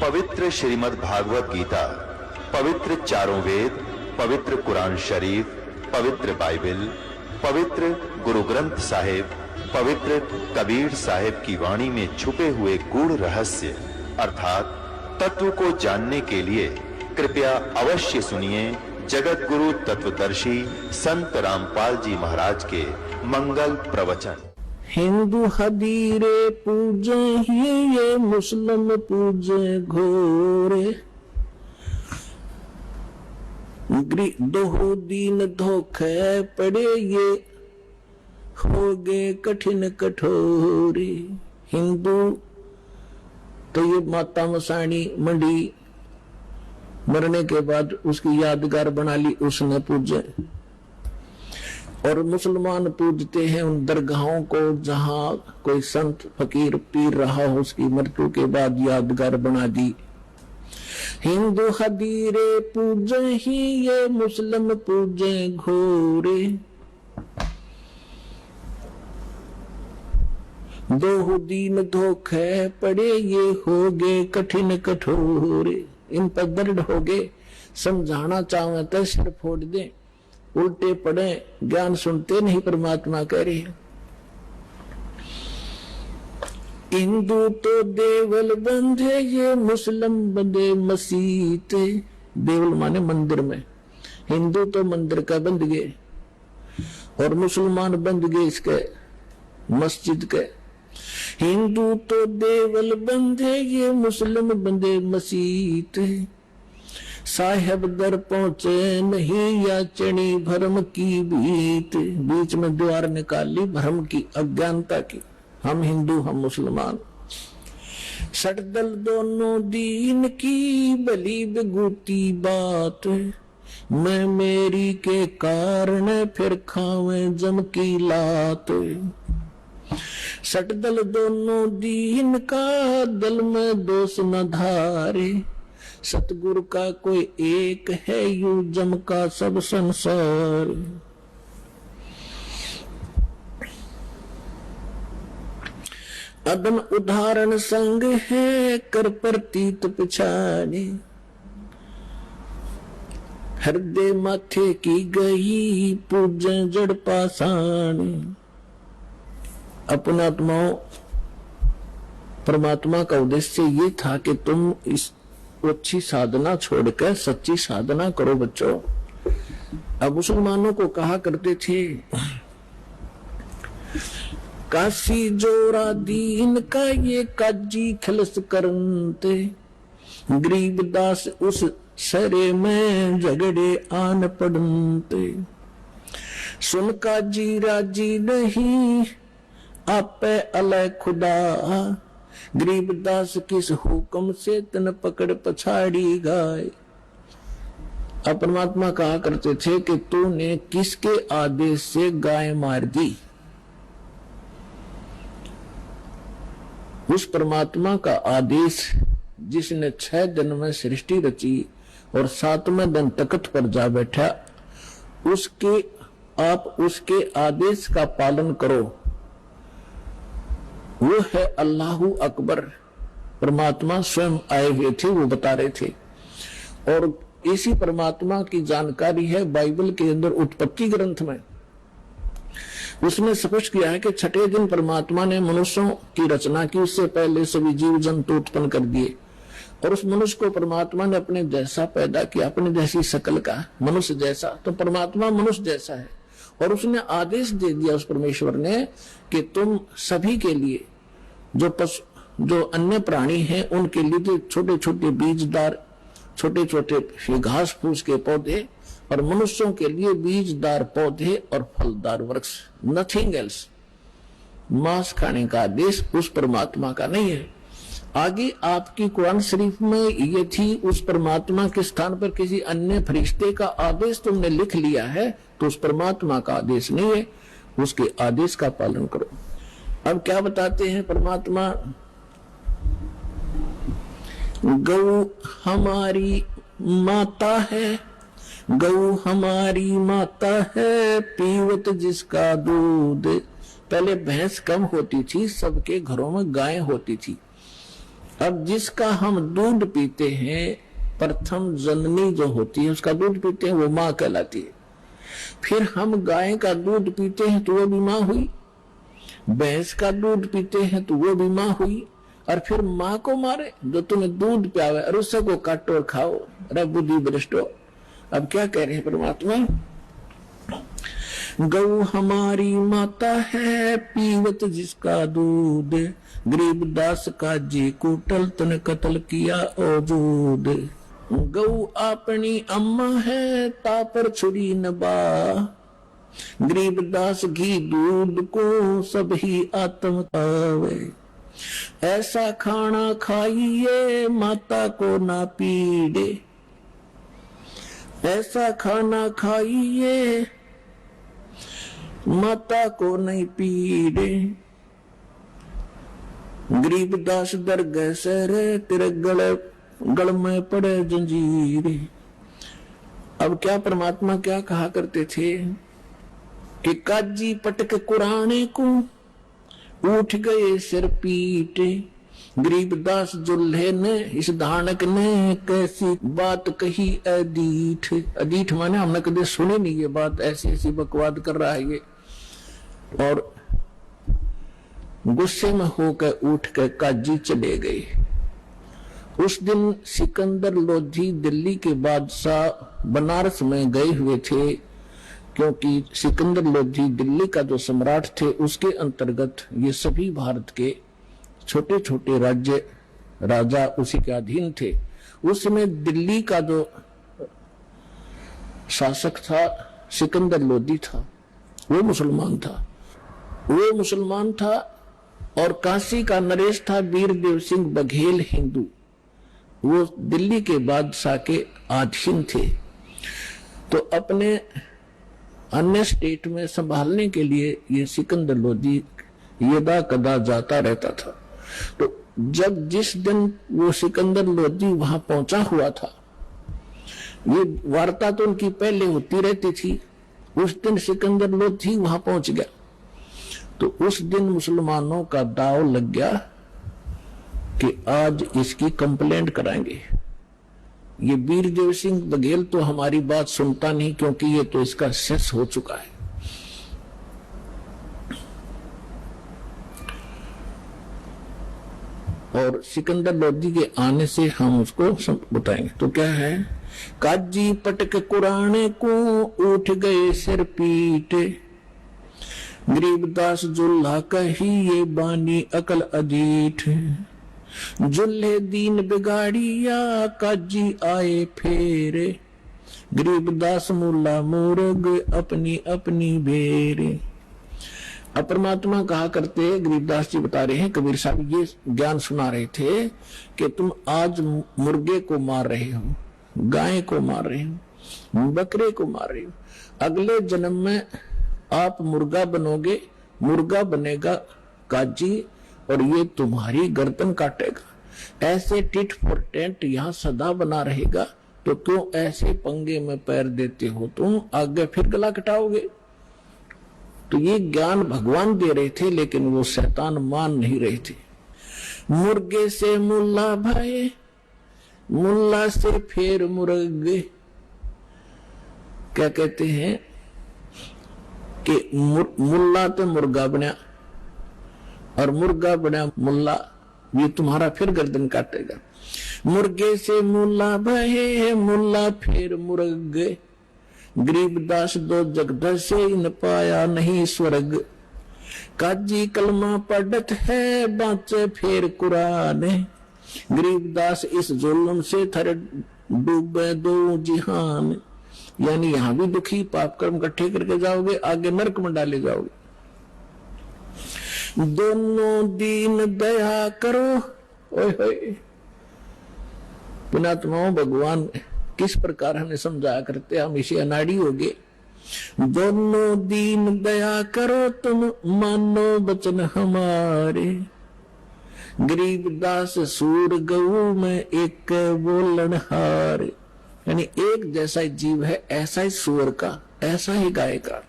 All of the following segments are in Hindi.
पवित्र श्रीमद् भागवत गीता, पवित्र चारों वेद, पवित्र कुरान शरीफ, पवित्र बाइबल, पवित्र गुरु ग्रंथ साहिब, पवित्र कबीर साहिब की वाणी में छुपे हुए गूढ़ रहस्य अर्थात तत्व को जानने के लिए कृपया अवश्य सुनिए जगत गुरु तत्वदर्शी संत रामपाल जी महाराज के मंगल प्रवचन। हिंदू हदीरे पूजे ही ये मुस्लिम पूजे घोरे, दो दीन धोखे पड़े ये हो गए कठिन कठोरे। हिंदू तो ये माता मसाणी मंडी मरने के बाद उसकी यादगार बना ली, उसने पूजे। और मुसलमान पूजते हैं उन दरगाहों को जहां कोई संत फकीर पीर रहा हो, उसकी मृत्यु के बाद यादगार बना दी। हिंदू हदीरे पूजे ही ये मुस्लिम पूजे घोरे, दो दीन धोखे पड़े ये हो गए कठिन कठोरे। इन पर दृढ़ हो गए, समझाना चाहे तो सिर फोड़ दे, उल्टे पड़े, ज्ञान सुनते नहीं। परमात्मा कह रहे हैं हिंदू तो देवल बंधे ये मुस्लिम बंधे मसीत। देवल माने मंदिर में, हिंदू तो मंदिर का बंध गए और मुसलमान बंध गए इसके मस्जिद के। हिंदू तो देवल बंधे ये मुस्लिम बंधे मसीत, साहेब दर पहुंचे नहीं या चढ़ी भरम की भीत। बीच में द्वार निकाली भरम की, अज्ञानता की। हम हिंदू हम मुसलमान, सटदल दोनों दीन की भली बेगूती बात। मैं मेरी के कारण फिर खावे जम की लात। सटदल दोनों दीन का दल में दोष न धारे, सतगुरु का कोई एक है यू जम का सब संसार। अदम उदाहरण संग है कर प्रतीत पिछाड़े, हृदय माथे की गई पूजे जड़ पाषाण। अपने आत्माओं, परमात्मा का उद्देश्य ये था कि तुम इस अच्छी साधना छोड़कर सच्ची साधना करो बच्चों। अब मुसलमानों को कहा करते थे काशी जोरा दीन का ये काजी खलस करते, गरीबदास उस सरे में झगड़े आन पड़ते। सुन काजी राजी नहीं आपे अलय खुदा, गरीबदास किस हुक्म से तन पकड़ पछाड़ी गाय। अब परमात्मा कहा करते थे कि तूने किसके आदेश से गाय मार दी। उस परमात्मा का आदेश जिसने 6 दिन में सृष्टि रची और 7वें दिन तख्त पर जा बैठा, आप उसके आदेश का पालन करो। वो है अल्लाहु अकबर। परमात्मा स्वयं आए हुए थे, वो बता रहे थे। और इसी परमात्मा की जानकारी है बाइबल के अंदर उत्पत्ति ग्रंथ में। उसमें स्पष्ट किया है कि 6ठे दिन परमात्मा ने मनुष्यों की रचना की, उससे पहले सभी जीव जंतु उत्पन्न कर दिए। और उस मनुष्य को परमात्मा ने अपने जैसा पैदा किया, अपने जैसी शकल का, मनुष्य जैसा। तो परमात्मा मनुष्य जैसा है। और उसने आदेश दे दिया उस परमेश्वर ने कि तुम सभी के लिए, जो अन्य प्राणी हैं उनके लिए छोटे छोटे बीजदार, छोटे छोटे घास फूस के पौधे, और मनुष्यों के लिए बीजदार पौधे और फलदार वृक्ष, नथिंग एल्स। मांस खाने का आदेश उस परमात्मा का नहीं है। आगे आपकी कुरान शरीफ में ये थी, उस परमात्मा के स्थान पर किसी अन्य फरिश्ते का आदेश तुमने लिख लिया है, तो उस परमात्मा का आदेश नहीं है, उसके आदेश का पालन करो। अब क्या बताते हैं परमात्मा, गौ हमारी माता है, गौ हमारी माता है, पीवत जिसका दूध। पहले भैंस कम होती थी, सबके घरों में गायें होती थी। अब जिसका हम दूध पीते हैं, प्रथम जननी जो होती है उसका दूध पीते हैं, वो माँ कहलाती है। फिर हम गाय का दूध पीते हैं तो वो भी माँ हुई, भैंस का दूध पीते हैं तो वो भी माँ हुई, और फिर माँ को मारे जो तुम्हें दूध पियावे और उससे को काटो और खाओ। अरे बुद्धि भ्रष्टो। अब क्या कह रहे हैं परमात्मा, गौ हमारी माता है पीवत जिसका दूध, गरीबदास का जी कुटल तन कत्ल किया औजूद। गौ अपनी अम्मा है तापर छुरी नबा, गरीबदास घी दूध को सब ही आत्म आवे। ऐसा खाना खाइए माता को ना पीड़े, ऐसा खाना खाइए माता को नहीं पीड़े। गरीबदास दरगाह सर तेरे गल में पड़े जंजीर। अब क्या परमात्मा क्या कहा करते थे कि काजी पटक कुराने को उठ गए सिर पीटे। गरीबदास जुल्हे ने इस धानक ने कैसी बात कही अदीठ। अदीठ माने हमने कभी सुनी नहीं ये बात, ऐसी ऐसी बकवाद कर रहा है ये। और गुस्से में होकर उठ कर काजी चले गए। उस दिन सिकंदर लोधी दिल्ली के बादशाह बनारस में गए हुए थे, क्योंकि सिकंदर लोधी दिल्ली का जो सम्राट थे उसके अंतर्गत ये सभी भारत के छोटे छोटे राज्य राजा उसी के अधीन थे। उसमें दिल्ली का जो शासक था सिकंदर लोधी था, वो मुसलमान था। और काशी का नरेश था वीरदेव सिंह बघेल हिंदू, वो दिल्ली के बादशाह के अधीन थे। तो अपने अन्य स्टेट में संभालने के लिए ये सिकंदर लोधी यदा कदा जाता रहता था। तो जब जिस दिन वो सिकंदर लोधी वहां पहुंचा हुआ था, ये वार्ता तो उनकी पहले होती रहती थी, उस दिन सिकंदर लोधी वहां पहुंच गया। तो उस दिन मुसलमानों का दाव लग गया कि आज इसकी कंप्लेंट कराएंगे। ये वीरदेव सिंह बघेल तो हमारी बात सुनता नहीं, क्योंकि ये तो इसका सेस हो चुका है। और सिकंदर लोधी के आने से हम उसको बताएंगे। तो क्या है, काजी पटक कुराने को उठ गए सिर पीटे, गरीबदास जुल्हा कही ये बानी अकल अदीठ। जुल्हे दीन बिगाड़िया काजी आए फेरे, गरीबदास मुल्ला मुर्ग अपनी अपनी बेरे। अब परमात्मा कहा करते, गरीबदास जी बता रहे हैं, कबीर साहब ये ज्ञान सुना रहे थे कि तुम आज मुर्गे को मार रहे हो, गाय को मार रहे हो, बकरे को मार रहे हो, अगले जन्म में आप मुर्गा बनोगे, मुर्गा बनेगा काजी और ये तुम्हारी गर्दन काटेगा। ऐसे टिट फॉर टेंट यहाँ सदा बना रहेगा, तो क्यों ऐसे पंगे में पैर देते हो तुम, आगे फिर गला कटाओगे। तो ये ज्ञान भगवान दे रहे थे, लेकिन वो शैतान मान नहीं रहे थे। मुर्गे से मुल्ला भाई, मुल्ला से फिर मुर्गे। क्या कहते हैं कि मुल्ला तो मुर्गा बना और मुर्गा बना मुल्ला, ये तुम्हारा फिर गर्दन काटेगा। मुर्गे से मुल्ला भये, मुल्ला फिर मुर्गे, गरीबदास दो जगदश से इन पाया नहीं स्वर्ग। काजी कलमा पढ़त है बाँचे फिर कुरान, गरीबदास इस जुल्म से थर डूबे दो जिहान। यानी यहां भी दुखी पाप कर्म इकट्ठे करके जाओगे, आगे नरक में डाले जाओगे। दोनों दीन दया करो, ओए होए पुणात्माओं, भगवान किस प्रकार हमें समझाया करते, हम इसे अनाड़ी हो गए। दोनों दीन दया करो तुम मानो बचन हमारे, गरीबदास सूर गऊ में एक बोलन हार। यानी एक जैसा ही जीव है, ऐसा ही सूर का, ऐसा ही गाय का।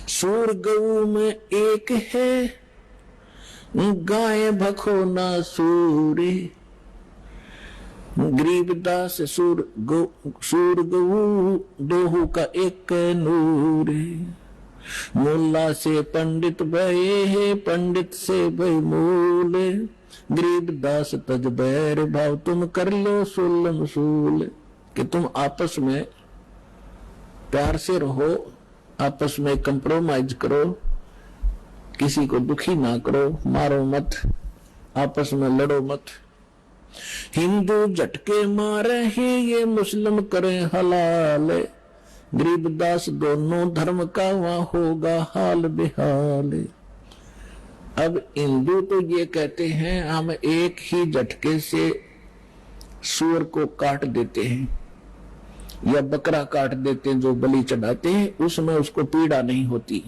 सूर गऊ में एक है, गाय भखो ना सूरे, गरीबदास सूर गऊ दोहू का एक नूर। मुल्ला से पंडित भये है, पंडित से भय मूल। गरीबदास तज बैर भाव, तुम कर लो सुलम सूल। कि तुम आपस में प्यार से रहो, आपस में कंप्रोमाइज करो, किसी को दुखी ना करो, मारो मत, आपस में लड़ो मत। हिंदू झटके मारे हैं, ये मुस्लिम करें हलाल। गरीबदास दोनों धर्म का वहां होगा हाल बेहाल। अब हिंदू तो ये कहते हैं हम एक ही झटके से सूअर को काट देते हैं या बकरा काट देते हैं, जो बलि चढ़ाते हैं उसमें उसको पीड़ा नहीं होती।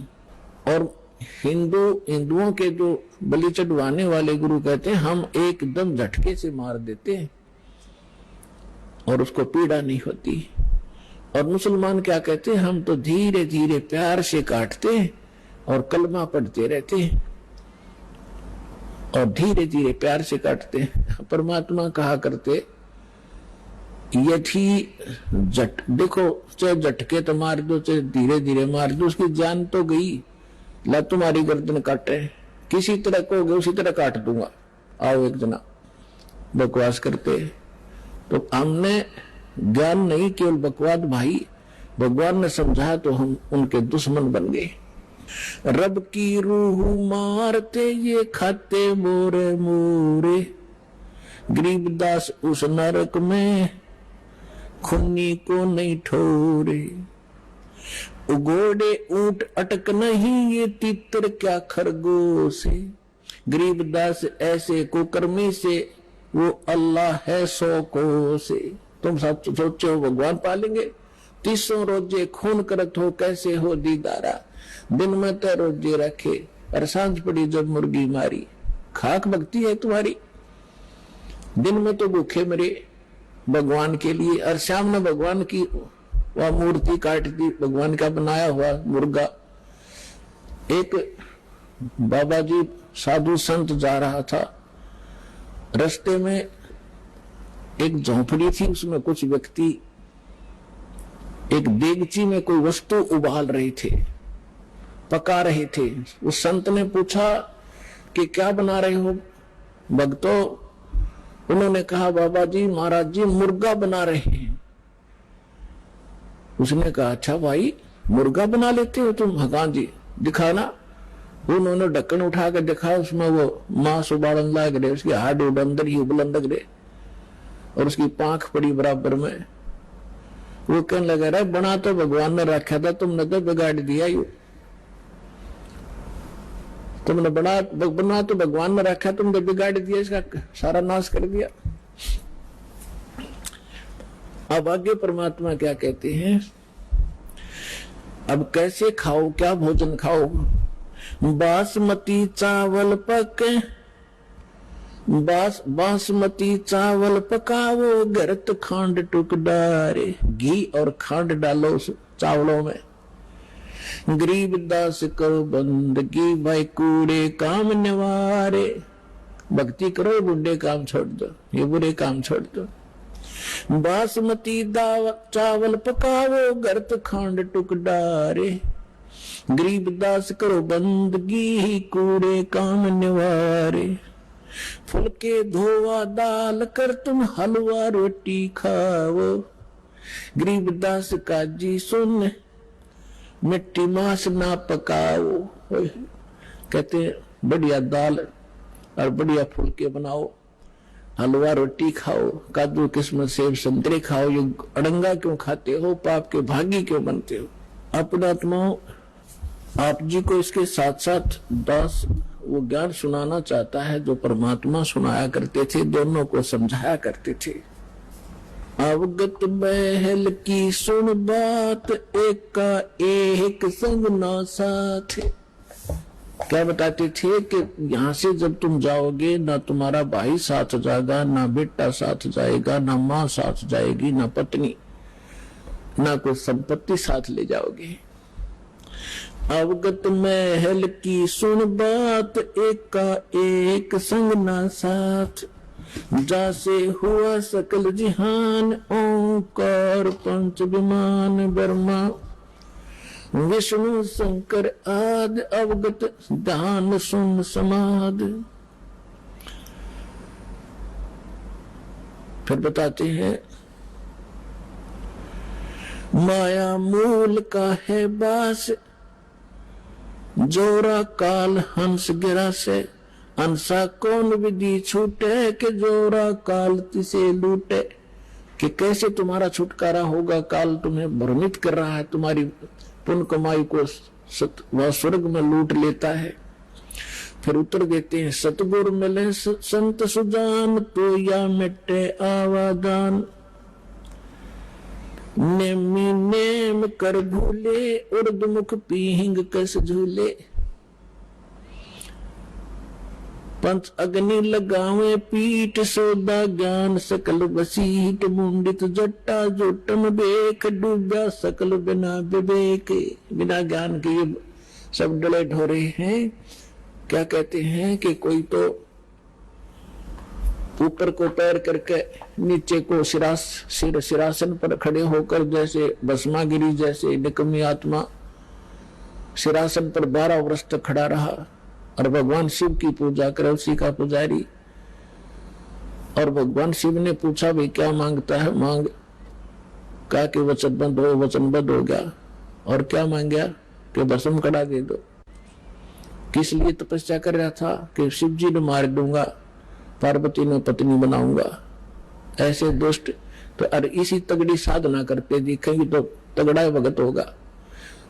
और हिंदुओं के जो बलि चढ़वाने वाले गुरु कहते हैं हम एकदम झटके से मार देते हैं और उसको पीड़ा नहीं होती। और मुसलमान क्या कहते हैं, हम तो धीरे धीरे प्यार से काटते हैं और कलमा पढ़ते रहते हैं और धीरे धीरे प्यार से काटते हैं। परमात्मा कहा करते यदि देखो चाहे झटके तो मार दो चाहे धीरे धीरे मार दो, उसकी जान तो गई। ला तुम्हारी गर्दन काटे, किसी तरह कहोगे उसी तरह काट दूंगा, आओ एक जना। बकवास करते तो हमने ज्ञान नहीं केवल बकवास भाई, भगवान ने समझाया तो हम उनके दुश्मन बन गए। रब की रूह मारते ये खाते मोरे मोरे। गरीबदास उस नरक में खुन्नी को नहीं ठोरे। उगोड़े ऊंट अटक नहीं ये तीतर क्या खरगोश है। गरीबदास ऐसे कुकर्मी से वो अल्लाह है 100 कोस से। तुम सब सोचे हो भगवान पालेंगे, 300 रोजे खून करत हो कैसे हो दीदारा। दिन में तो रोजे रखे और सांझ पड़ी जब मुर्गी मारी। खाक भक्ति है तुम्हारी, दिन में तो भूखे मरे भगवान के लिए और शाम में भगवान की वह मूर्ति काट दी, भगवान का बनाया हुआ मुर्गा। एक बाबा जी साधु संत जा रहा था, रास्ते में एक झोंपड़ी थी, उसमें कुछ व्यक्ति एक देगची में कोई वस्तु उबाल रहे थे, पका रहे थे। उस संत ने पूछा कि क्या बना रहे हो भक्तों? उन्होंने कहा बाबा जी महाराज जी मुर्गा बना रहे हैं। उसने कहा अच्छा भाई मुर्गा बना लेते हो तुम? हाँ जी दिखाना। उन्होंने ढक्कन उठा कर देखा, उसमें वो मांस उबालन लग रहे, उसकी हाड उड अंदर ही उबलन लग रहे और उसकी पांख पड़ी बराबर में। वो कहने लगा रहा बना तो भगवान ने रखा था, तुमने तो बिगाड़ दिया। यू तुमने बना तो भगवान ने रखा, तुमने बिगाड़ दिया, इसका सारा नाश कर दिया। अब आगे परमात्मा क्या कहते हैं, अब कैसे खाओ, क्या भोजन खाओ? बासमती चावल पके, बासमती चावल पकाओ, गरत खांड टुक डारे। घी और खांड डालो उस चावलों में। गरीबदास करो बंदगी, भाई कूड़े काम निवारे। भक्ति करो, बुढ़े काम छोड़ दो, ये बुरे काम छोड़ दो। बासमती चावल पकाओ, गरत खांड टुक डारे। गरीबदास करो बंदगी, कूड़े काम निवारे। फुलके धोवा दाल कर, तुम हलवा रोटी खाओ। गरीबदास का जी सुन, मिट्टी मांस ना पकाओ। कहते बढ़िया दाल और बढ़िया फुलके बनाओ, हलवा रोटी खाओ, काजू किस्मत सेब संतरे खाओ। ये अड़ंगा क्यों खाते हो, पाप के भागी क्यों बनते हो? अपना आत्माओं आप जी को इसके साथ साथ दास वो ज्ञान सुनाना चाहता है जो परमात्मा सुनाया करते थे, दोनों को समझाया करते थे। अवगत महल की सुन बात, एक का एक संग ना साथ। क्या बताते थे कि यहाँ से जब तुम जाओगे ना तुम्हारा भाई साथ जाएगा, ना बेटा साथ जाएगा, ना माँ साथ जाएगी, ना पत्नी, ना कोई संपत्ति साथ ले जाओगे। अवगत महल की सुन बात, एका एक संग ना साथ, जासे हुआ सकल जिहान, ओंकार पंच विमान, ब्रह्मा विष्णु शंकर आदि, अवगत ध्यान सुन समाद। फिर बताते हैं, माया मूल का है बास, जोरा काल हंस गिरा से, अंसा कौन विधि छूटे, के जोरा काल तिसे लूटे। कि कैसे तुम्हारा छुटकारा होगा, काल तुम्हें भ्रमित कर रहा है, तुम्हारी पुण्य कमाई को वह स्वर्ग में लूट लेता है। फिर उत्तर देते हैं, सतगुरु मिले संत सुजान, तो या मिटे आवादान, नेमी नेम कर भूले, उर्दमुख पीहिंग कस झूले। पंच अग्नि लगावे पीठ, सोदा ज्ञान सकल बसीट, मुंडित जट्टा जोटन बेख, डूबा सकल बिना विवेक। बिना ज्ञान के ये सब डले ढोरे हैं। क्या कहते हैं कि कोई तो ऊपर को पैर करके नीचे को सिरासन पर खड़े होकर, जैसे भस्मागिरी जैसे निकम्मी आत्मा सिरासन पर 12 वर्ष तक खड़ा रहा और भगवान शिव की पूजा करे, उसी का पुजारी। और भगवान शिव ने पूछा, भाई क्या मांगता है, मांग। कहा कि वचनबद्ध हो गया। और क्या मांग गया कि भस्म कड़ा दे दो। किस लिए तपस्या कर रहा था कि शिव जी ने मार दूंगा, पार्वती ने पत्नी बनाऊंगा। ऐसे दुष्ट तो अरे इसी तगड़ी साधना करते दिखेंगे तो तगड़ा भगत होगा।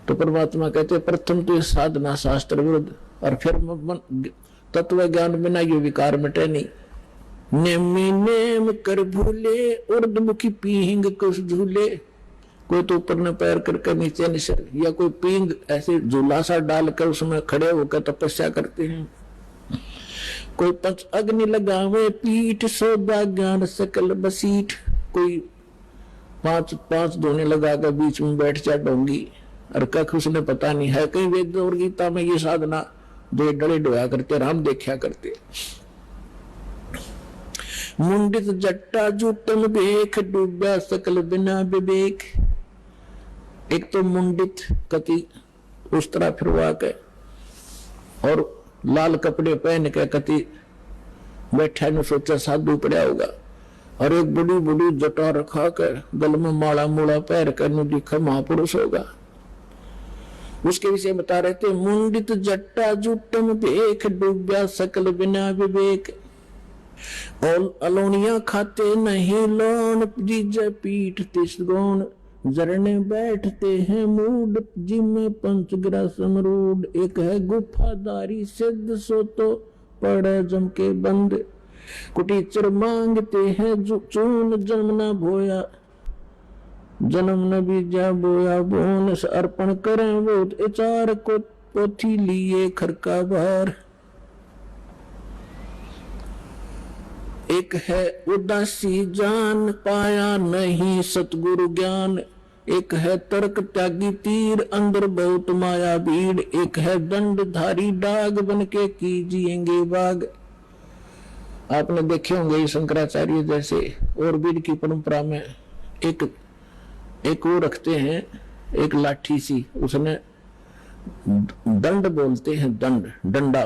तो परमात्मा कहते प्रथम तो ये साधना शास्त्र विरुद्ध, और फिर तत्व ज्ञान बिना ये विकार मिटे नहीं। नेमी नेम कर भूले, उर्दमुखी पीहिंग कुछ झूले। कोई तो ऊपर न पैर करके नीचे निसर, या कोई पींग ऐसे झूला सा डालकर उसमें खड़े होकर तपस्या करते हैं। कोई पंच अग्नि लगावे पीठ, सोदा ज्ञान सकल बसीठ। कोई पांच धोने लगाकर बीच में बैठ जा डोंगी, और कख उसने पता नहीं है। कहीं वेद और गीता में ये साधना दो डले डोया करते, राम देखा करते। मुंडित जट्टा जूटन बेख, डूबा सकल बिना विवेक। एक तो मुंडित कति उस तरह फिरवा के और लाल कपड़े पहन के कति बैठा ने सोचा साधु पड़ा होगा, और एक बड़ी बड़ी जटा रखा कर गल में माला मूला पैर कर दिखा महापुरुष होगा। उसके विषय बता रहे थे, मुंडित जट्टा जुटम बेख, डूबा सकल बिना विवेक। और अलोनिया खाते नहीं लोन, जीजे पीठ तिस गौन। जरने बैठते हैं मूड, जिम्मे पंचग्रा समरूड। एक है गुफादारी सिद्ध, सो तो पड़े जम के बंद। कुटीचर मांगते हैं चून, जन्म न भोया जन्म न बीजा बोया बोन। अर्पण करें वो इचार को, पोथी लिए खरका बार। एक है उदासी जान, पाया नहीं सतगुरु ज्ञान। एक है तर्क त्यागी तीर, अंदर बहुत माया भीड़। एक है दंडधारी डाग, बन के कीजिएंगे बाग। आपने देखे होंगे शंकराचार्य जैसे और वीर की परंपरा में एक वो रखते हैं, एक लाठी सी, उसने दंड बोलते हैं, डंडा।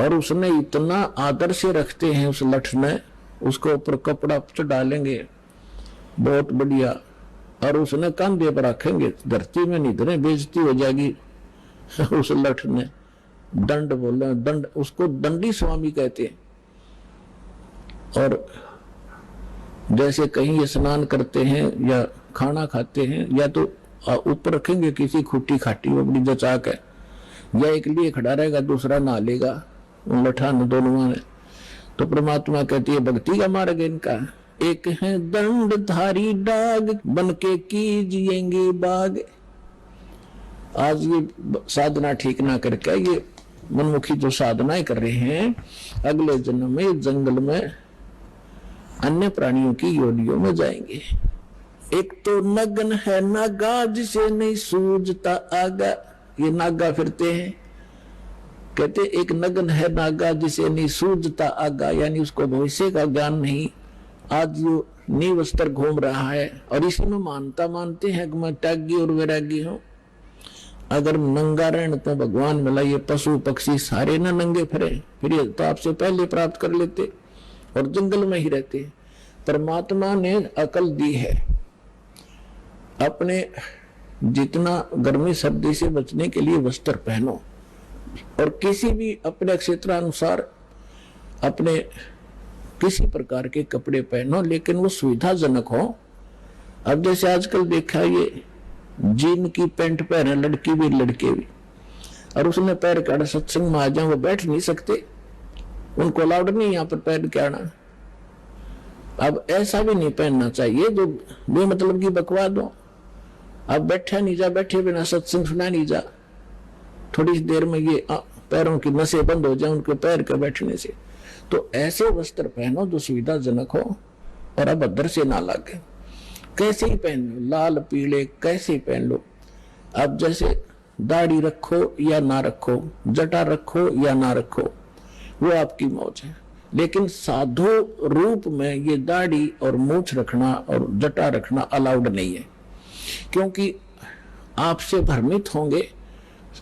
और उसने इतना आदर से रखते हैं उस लठ में, उसको ऊपर कपड़ा डालेंगे बहुत बढ़िया, और उसने कंधे पर रखेंगे, धरती में नहीं धरे, बेइज्जती हो जाएगी। उस लठ ने दंड बोला, दंड, उसको दंडी स्वामी कहते हैं। और जैसे कहीं स्नान करते हैं या खाना खाते हैं, या तो ऊपर रखेंगे किसी खूटी खाटी अपनी जचा के, या एक लिए खड़ा रहेगा, दूसरा नहा लेगा उन लठान दोनों ने। तो परमात्मा कहती है भक्ति का मार्ग इनका। एक है दंडधारी डाग, बन के कीजिएंगे बाग। आज ये साधना ठीक ना करके ये मनमुखी जो साधनाएं कर रहे हैं, अगले जन्म में जंगल में अन्य प्राणियों की योनियों में जाएंगे। एक तो नगन है नागा जिसे नहीं सूझता आगा, ये नागा फिरते हैं। कहते एक नगन है नागा जिसे नहीं सूझता आगा, यानी उसको भविष्य का ज्ञान नहीं। आज जो नींव वस्त्र घूम रहा है और इसी में मानते हैं कि मैं त्यागी और वैरागी हूं। अगर नंगा रहने तो भगवान मिला, ये पशु पक्षी सारे ना नंगे फिरे, फिर ये तो आपसे पहले प्राप्त कर लेते और जंगल में ही रहते। परमात्मा ने अकल दी है, अपने जितना गर्मी सर्दी से बचने के लिए वस्त्र पहनो और किसी भी अपने क्षेत्रानुसार अपने किसी प्रकार के कपड़े पहनो, लेकिन वो सुविधाजनक हो। अब जैसे आजकल देखा, ये जीन की पैंट पहने लड़की भी लड़के भी, और उसने पैर काटा सत्संग में आ जाए, वो बैठ नहीं सकते, उनको अलाउड नहीं यहाँ पर पैर के आना। अब ऐसा भी नहीं पहनना चाहिए जो बेमतलब की बकवाद हो। अब बैठा नहीं जा, बैठे बिना सत्संग सुना नहीं जा, थोड़ी देर में ये पैरों की नसें बंद हो जाए उनके पैर के बैठने से। तो ऐसे वस्त्र पहनो जो सुविधाजनक हो और अभद्र से ना लगे। कैसे ही पहन लो, लाल पीले कैसे ही पहन लो। अब जैसे दाढ़ी रखो या ना रखो, जटा रखो या ना रखो, वो आपकी मौज है। लेकिन साधु रूप में ये दाढ़ी और मूछ रखना और जटा रखना अलाउड नहीं है, क्योंकि आपसे भ्रमित होंगे।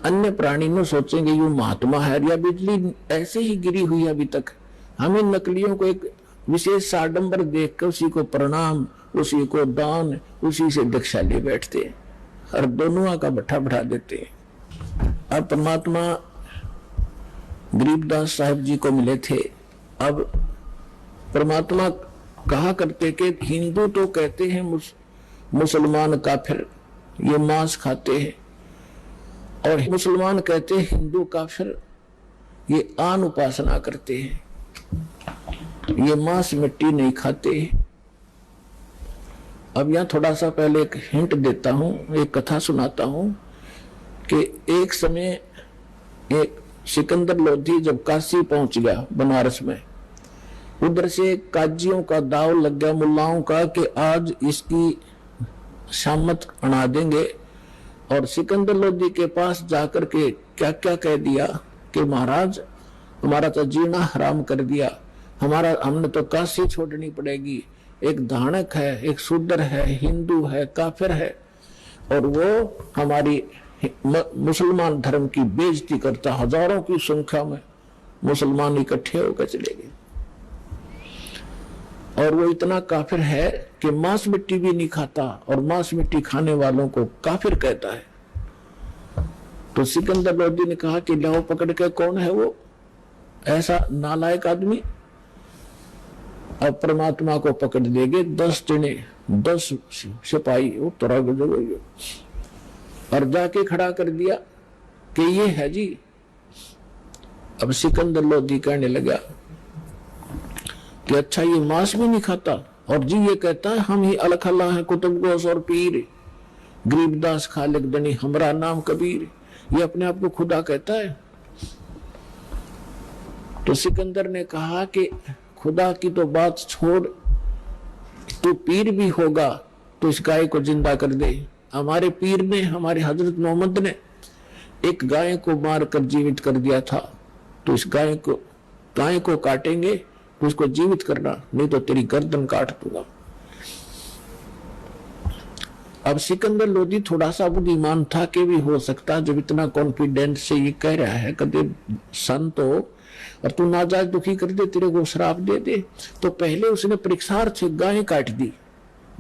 अन्य प्राणी न सोचेंगे ये महात्मा है, या बिजली ऐसे ही गिरी हुई है अभी तक। हम इन नकलियों को एक विशेष आडंबर देखकर उसी को प्रणाम, उसी को दान, उसी से दीक्षा ले बैठते हैं और दोनों का भट्ठा बढ़ा देते हैं। अब परमात्मा गरीबदास साहब जी को मिले थे। अब परमात्मा कहा करते कि हिंदू तो कहते हैं मुसलमान काफिर, ये मांस खाते हैं, और मुसलमान कहते हैं हिंदू काफिर, ये आन उपासना करते हैं, ये मांस मिट्टी नहीं खाते। अब यहां थोड़ा सा पहले एक हिंट देता हूं, एक कथा सुनाता हूं कि एक समय एक सिकंदर लोधी जब काशी पहुंच गया बनारस में, उधर से काजियों का दाव लग गया, मुल्लाओं का, कि आज इसकी शामत अड़ा देंगे। और सिकंदर लोधी के पास जाकर के क्या क्या कह दिया कि महाराज हमारा तो जीना हराम कर दिया, हमने तो काशी छोड़नी पड़ेगी। एक धानक है, एक शूद्र है, हिंदू है, काफिर है, और वो हमारी मुसलमान धर्म की बेइज्जती करता। हजारों की संख्या में मुसलमान इकट्ठे होकर चले गए, और वो इतना काफिर है कि मांस मिट्टी भी नहीं खाता, और मांस मिट्टी खाने वालों को काफिर कहता है। तो सिकंदर लोधी ने कहा कि लाओ पकड़ के, कौन है वो ऐसा नालायक आदमी। अब परमात्मा को पकड़ देंगे 10 जने, 10 सिपाही और जाके खड़ा कर दिया कि ये है जी। अब सिकंदर लोधी कहने लगा कि अच्छा ये मांस भी नहीं खाता, और जी ये कहता है हम ही अलख अल्लाह है, कुतुब गोस और पीर, गरीबदास खालिक दनी हमरा नाम कबीर, ये अपने आप को खुदा कहता है। तो सिकंदर ने कहा कि खुदा की तो बात छोड़, तू पीर भी होगा तो इस गाय को जिंदा कर दे। हमारे पीर ने, हमारे हजरत मोहम्मद ने एक गाय को मारकर जीवित कर दिया था, तो इस गाय को काटेंगे तो उसको जीवित करना, नहीं तो तेरी गर्दन काट दूंगा। अब सिकंदर लोधी थोड़ा सा बुद्धिमान था कि भी हो सकता, जब इतना कॉन्फिडेंस से ये कह रहा है, कदे संत हो और तू नाजायज दुखी कर दे, तेरे को श्राप दे दे। तो पहले उसने परीक्षार्थ से गाय काट दी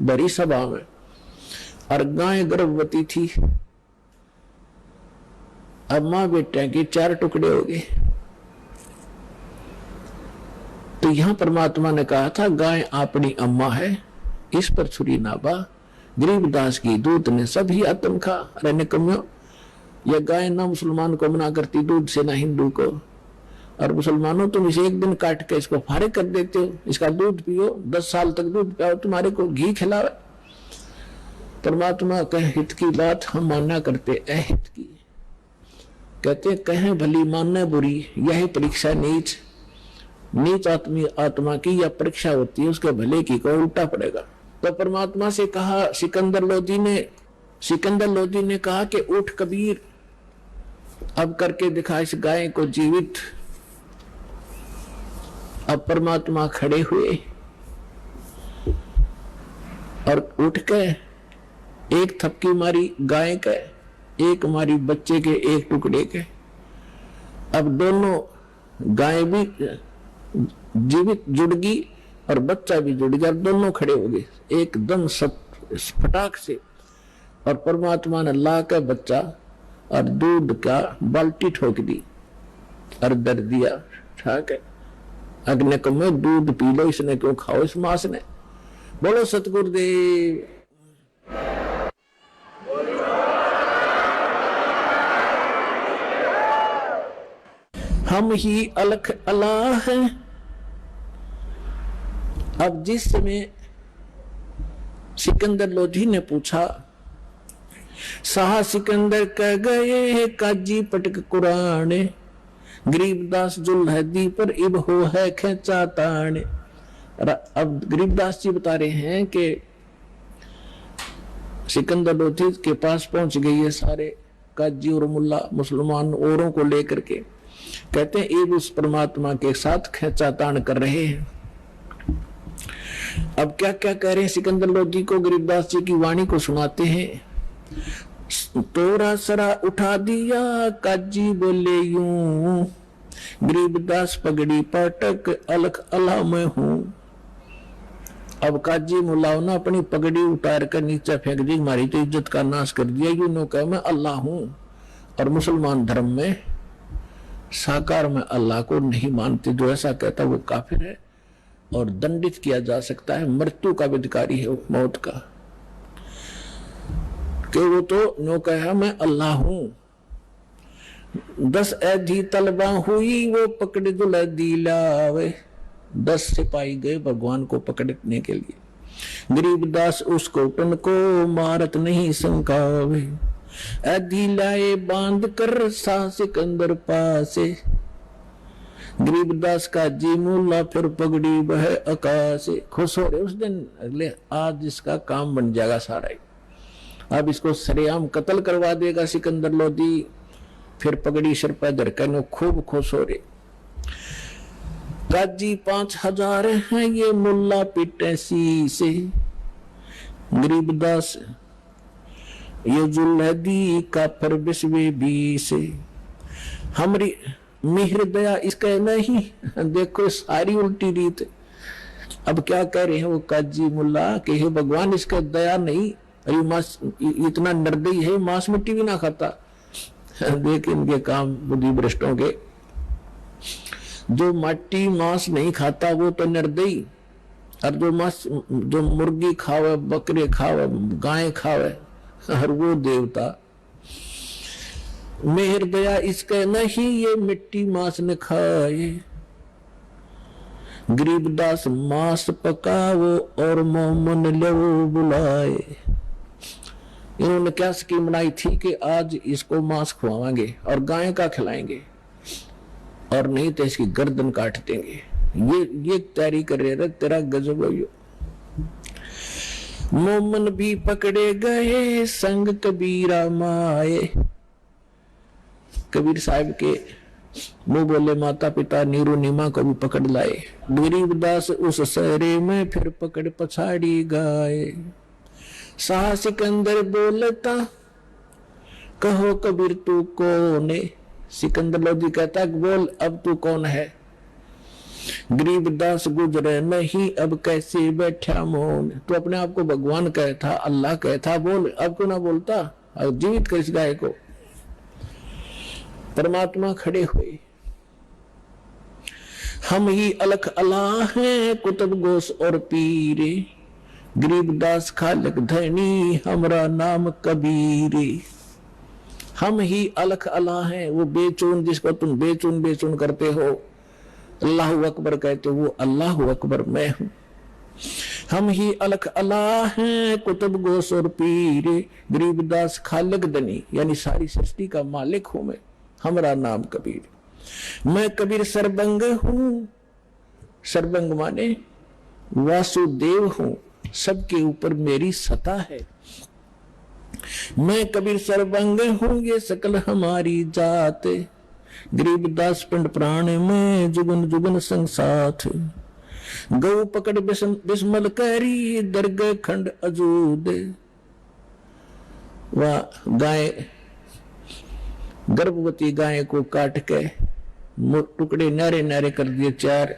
बड़ी सभा में, और गाय गर्भवती थी। अब मां बेटे के 4 टुकड़े हो गए। तो यहां परमात्मा ने कहा था गाय अपनी अम्मा है, इस पर छुरी ना बा। गरीबदास की दूध ने सभी आत्म खा। अरे निकम्यो, यह गाय ना मुसलमान को मना करती दूध से, ना हिंदू को। और मुसलमानों तुम इसे एक दिन काट के इसको फारिग कर देते हो, इसका दूध पियो, 10 साल तक दूध पियो, तुम्हारे को घी खिलावे। परमात्मा कहे हित की बात हम मानना करते अहित की। कहते कहें भली मानना बुरी, यही परीक्षा नीच आत्मा की यह परीक्षा होती है, उसके भले की को उल्टा पड़ेगा। तो परमात्मा से कहा, सिकंदर लोधी ने कहा कि उठ कबीर, अब करके दिखा इस गाय को जीवित। अब परमात्मा खड़े हुए और उठ के एक थपकी मारी गाय के, एक मारी बच्चे के एक टुकड़े के। अब दोनों, गाय भी जीवित जुड़ गई और बच्चा भी जुड़ गया, दोनों खड़े हो गए एकदम फटाक से। और परमात्मा ने ला के बच्चा और दूध का बाल्टी ठोक दी और दर दिया। ठीक है, अग्नि को मैं दूध पी लो, इसने क्यों खाओ इस मास ने। बोलो सतगुरुदेव। हम ही अलख अल्लाह हैं। अब जिस समय सिकंदर लोधी ने पूछा, शाह सिकंदर कह गए काजी पटक कुरान, गरीबदास जुल्हदी पर इब हो है खेचा तान। अब गरीबदास जी बता रहे हैं कि सिकंदर लोधी के पास पहुंच गई है सारे काजी और मुल्ला मुसलमान औरों को लेकर के। कहते हैं इब उस परमात्मा के साथ खेचा तान कर रहे हैं। अब क्या क्या कह रहे हैं सिकंदर लोधी को, गरीबदास जी की वाणी को सुनाते हैं। तोरा सरा उठा दिया काजी बोले यूं, गरीबदास पगड़ी पटक अलख अल्लाह मैं हूं। अब काजी मुलाओ ने अपनी पगड़ी उतार कर नीचे फेंक दी, हमारी तो इज्जत का नाश कर दिया। यूं नो कह मैं अल्लाह हूं। और मुसलमान धर्म में साकार में अल्लाह को नहीं मानते। जो ऐसा कहता वो काफिर है और दंडित किया जा सकता है, मृत्यु का अधिकारी है, मौत का। कि वो तो नो कहा मैं अल्लाह हूं। 10 ऐधी तलबा हुई वो पकड़ दुला दिलावे। 10 सिपाही गए भगवान को पकड़ने के लिए। गरीबदास उस कोटन को मारत नहीं संकावे। ऐधी लाए बांध कर शाह सिकंदर पासे। गरीबदास का जी मुल्ला फिर पगड़ी बह आकाश। खुश हो रहे उस दिन, अगले आज इसका काम बन जाएगा सारा ही। अब इसको सरेआम कत्ल करवा देगा सिकंदर लोधी। फिर पगड़ी सिर पर धरकर खूब खुश हो रहे। काजी 5000 हैं ये मुल्ला पिटे सी से। गरीबदास ये जुल्हदी का फिर बिस्वे बी से। हमारी मिहर दया इसका नहीं। देखो सारी उल्टी रीत। अब क्या कह रहे हैं वो काजी मुल्ला कि हे भगवान इसका दया नहीं, अरे मांस इतना निर्दयी है, मांस मिट्टी भी ना खाता। देख इनके काम बुद्धि भ्रष्टों के। जो मट्टी मांस नहीं खाता वो तो निर्दयी, और जो मांस जो मुर्गी खावे, बकरे खावे, गाय खावे, और वो देवता। मेहर दया इसका नहीं ये मिट्टी मांस न खाए। गरीबदास मांस पकाओ और मोमन लो बुलाए। इन्होंने क्या स्कीम बनाई थी कि आज इसको मांस खुआवाएंगे और गाय का खिलाएंगे, और नहीं तो इसकी गर्दन काट देंगे। ये तैयारी कर रहे। तेरा गजब है। मोमन भी पकड़े गए संग कबीरा माए। कबीर साहब के मुंह बोले माता पिता नीरू नीमा को भी पकड़ लाए। गरीबदास उस सहरे में फिर पकड़ पछाड़ी गाए। शाह सिकंदर बोलता कहो कबीर तू कौन है। सिकंदर लोधी कहता बोल अब तू कौन है। गरीबदास गुजरे नहीं अब कैसे बैठा मौन। तू अपने आप को भगवान कहता, अल्लाह कहता, बोल अब क्यों ना बोलता। अब जीवित कर इस गाय को। परमात्मा खड़े हुए। हम ही अलख अल्लाह हैं कुतुब गोस और पीरे। गरीबदास खालक धनी हमरा नाम कबीरे। हम ही अलख अल्लाह हैं, वो बेचून जिसको तुम बेचून बेचून करते हो, अल्लाह अकबर कहते हो, वो अल्लाह अकबर मैं हूं। हम ही अलख अल्लाह हैं कुतुब गोस और पीरे। गरीबदास खालक धनी यानी सारी सृष्टि का मालिक हूं मैं, हमरा नाम कबीर। मैं कबीर सरबंग हूं। सरबंग माने वासुदेव हूं। सबके ऊपर मेरी सत्ता है। मैं कबीर सर्वंग हूं ये सकल हमारी जात, गरीबदास पिंड प्राण में जुगन जुगन संग साथ। गौ पकड़ बिस्मल करी दरगह खंड अजूद। वह गाय, गर्भवती गाय को काट के टुकड़े नारे नारे कर दिए 4।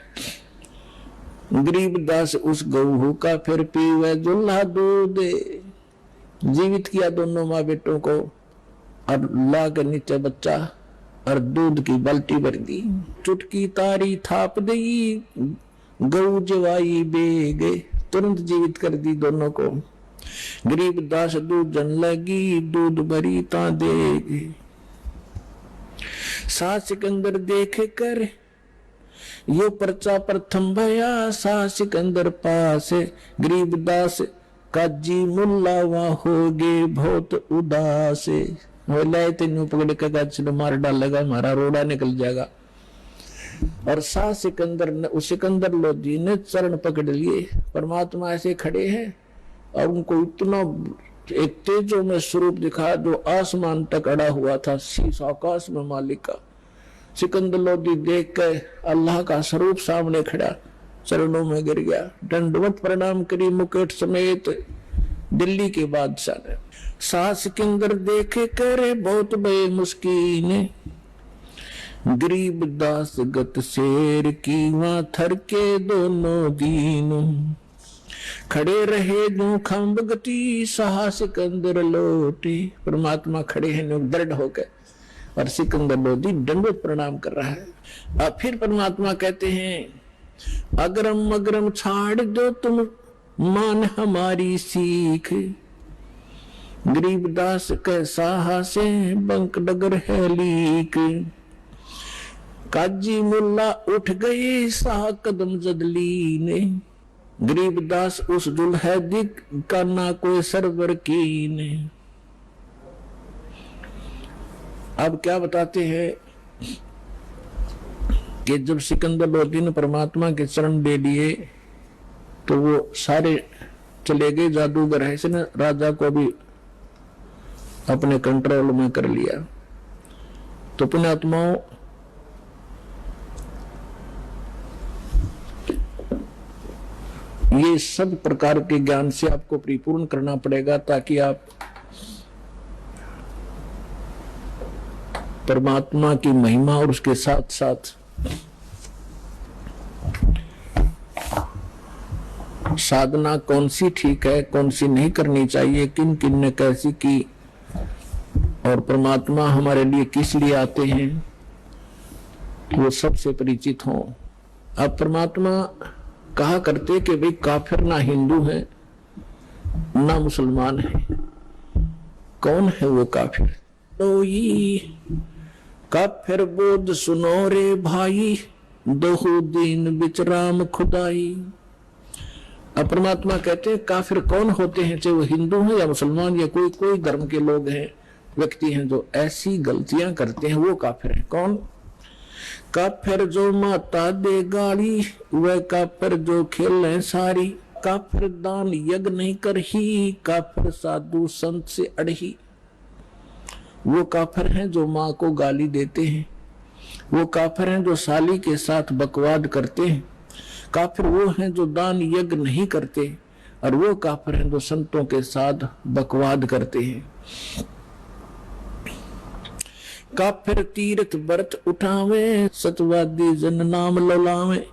गरीबदास उस गऊ का फिर पीवे जुल्हा दूध। जीवित किया दोनों माँ बेटों को और ला के नीचे बच्चा और दूध की बाल्टी भर दी। चुटकी तारी थाप दी गऊ जवाई बेगे, तुरंत जीवित कर दी दोनों को। गरीबदास दूध जन लगी दूध भरी ता देगे। सा सिकंदर देख कर यो पर्चा प्रथम भया, सा सिकंदर पास गरीबदास काजी मुल्ला वहां होगे बहुत उदास। तेन पकड़ के गाज मार डालेगा, हमारा रोड़ा निकल जाएगा। और सा सिकंदर ने, उस सिकंदर लोधी ने चरण पकड़ लिए। परमात्मा ऐसे खड़े हैं और उनको इतना एक तेजो में स्वरूप दिखा जो आसमान तक अड़ा हुआ था, शीश आकाश में मालिक का। सिकंदर लोधी देख के अल्लाह का स्वरूप सामने खड़ा, चरणों में गिर गया, दंडवत प्रणाम करी मुकुट समेत दिल्ली के बादशाह ने। सा सिकंदर देखे करे बहुत बे मुस्कीन, गरीबदास गत शेर की वहां थर के दोनों दीन। खड़े रहे जो खम्ब गति सा सिकंदर लोटे। परमात्मा खड़े हैं दृढ़ होकर और सिकंदर लोधी दंडवत प्रणाम कर रहा है। अब फिर परमात्मा कहते हैं अगरम अगरम छाड़ दो तुम मान हमारी सीख। गरीबदास कैसा से बंक डगर है लीक। काजी मुल्ला उठ गए सा कदम जदली ने। गरीबदास उस दुल्हे दिक का ना कोई सरवर की ने। अब क्या बताते हैं कि जब सिकंदर लोधी ने परमात्मा के चरण दे लिए तो वो सारे चले गए जादूगर है, इसने राजा को भी अपने कंट्रोल में कर लिया। तो पुण्यात्माओं, ये सब प्रकार के ज्ञान से आपको परिपूर्ण करना पड़ेगा ताकि आप परमात्मा की महिमा और उसके साथ साथ साधना कौन सी ठीक है, कौन सी नहीं करनी चाहिए, किन किन ने कैसी की और परमात्मा हमारे लिए किस लिए आते हैं, वो सबसे परिचित हों। अब परमात्मा कहा करते कि भाई काफिर ना हिंदू है ना मुसलमान है। कौन है वो काफिर? तो ये काफिर बोध सुनो रे भाई, दोहु दीन बिचराम खुदाई। अब परमात्मा कहते हैं काफिर कौन होते हैं, चाहे वो हिंदू हैं या मुसलमान या कोई कोई धर्म के लोग हैं, व्यक्ति हैं जो ऐसी गलतियां करते हैं, वो काफिर है। कौन? काफिर जो माता दे गाली, वह काफिर जो खेले सारी। काफिर दान यज्ञ नहीं करही, काफिर साधु संत से अड़ही। वो काफिर हैं जो माँ को गाली देते हैं, वो काफिर हैं जो साली के साथ बकवाद करते हैं, काफिर वो हैं जो दान यज्ञ नहीं करते, और वो काफिर हैं जो संतों के साथ बकवाद करते हैं। काफिर तीर्थ व्रत उठावे, सतवादी जन नाम लौलावे।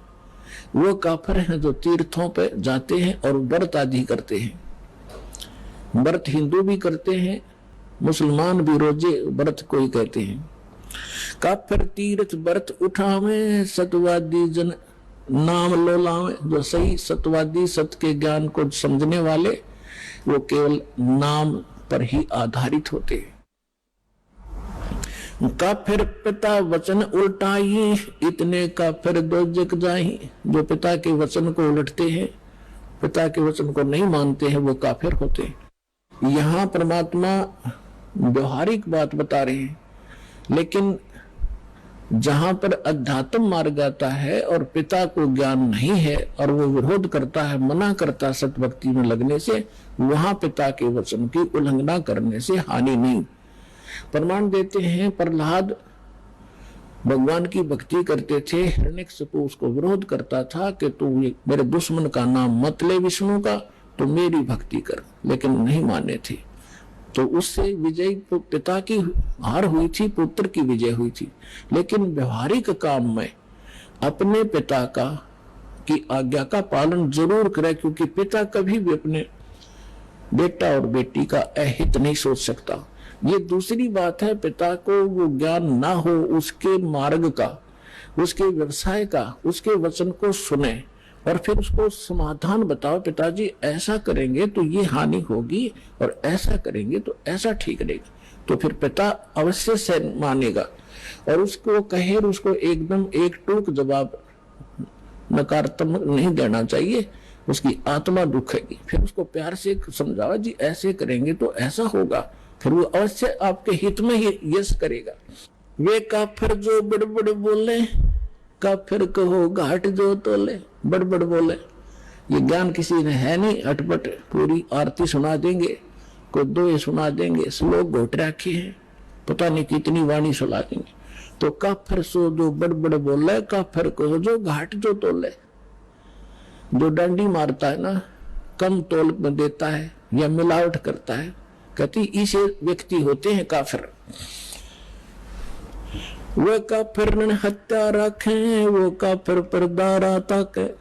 वो काफिर हैं जो तीर्थों पे जाते हैं और व्रत आदि करते हैं। व्रत हिंदू भी करते हैं, मुसलमान भी रोजे व्रत को ही कहते हैं। काफिर तीर्थ व्रत उठावे, सतवादी जन नाम लोलावे। जो सही सतवादी सत्य के ज्ञान को समझने वाले, वो केवल नाम पर ही आधारित होते हैं। काफिर पिता वचन उल्टाई, इतने काफिर दोजक जाही। जो पिता के वचन को उलटते हैं, पिता के वचन को नहीं मानते हैं, वो काफिर होते हैं। यहाँ परमात्मा व्यवहारिक बात बता रहे हैं, लेकिन जहां पर अध्यात्म मार्ग आता है और पिता को ज्ञान नहीं है और वो विरोध करता है, मना करता है सतभक्ति में लगने से, वहां पिता के वचन की उल्लंघना करने से हानि नहीं। प्रमाण देते हैं, प्रहलाद भगवान की भक्ति करते थे, हिरण्यकशिपु उसको विरोध करता था कि तू मेरे दुश्मन का नाम मत ले विष्णु का, तो मेरी भक्ति कर, लेकिन नहीं माने थे। तो उससे विजय पिता की हार हुई थी, पुत्र की विजय हुई थी। लेकिन व्यवहारिक काम में अपने पिता का की आज्ञा का पालन जरूर करे, क्योंकि पिता कभी भी अपने बेटा और बेटी का अहित नहीं सोच सकता। ये दूसरी बात है, पिता को वो ज्ञान ना हो उसके मार्ग का, उसके व्यवसाय का, उसके वचन को सुने और फिर उसको समाधान बताओ, पिताजी ऐसा करेंगे तो ये हानि होगी और ऐसा करेंगे तो ऐसा ठीक रहेगा, तो फिर पिता अवश्य से मानेगा। और उसको कहे, उसको एकदम एक टूक जवाब नकारात्मक नहीं देना चाहिए, उसकी आत्मा दुखेगी। फिर उसको प्यार से समझाओ, जी ऐसे करेंगे तो ऐसा होगा, फिर वो अवश्य आपके हित में ही यश करेगा। वे काफिर जो बड़बड़ बोले, काफिर कहो घाट जो तोले, बड़बड़ बोले। ये ज्ञान किसी ने है नहीं, अटपट पूरी आरती सुना देंगे, को दोहे सुना देंगे, श्लोक घोट रखे हैं, पता नहीं कितनी वाणी सुना देंगे। तो काफिर सो जो बड़बड़ बोले, काफिर कहो जो घाट जो तोले। जो डंडी मारता है ना, कम तोल में देता है या मिलावट करता है, कहती इसे व्यक्ति होते हैं काफिर। वो काफिर ने हत्या रखे, वो काफिर पर दारा तक,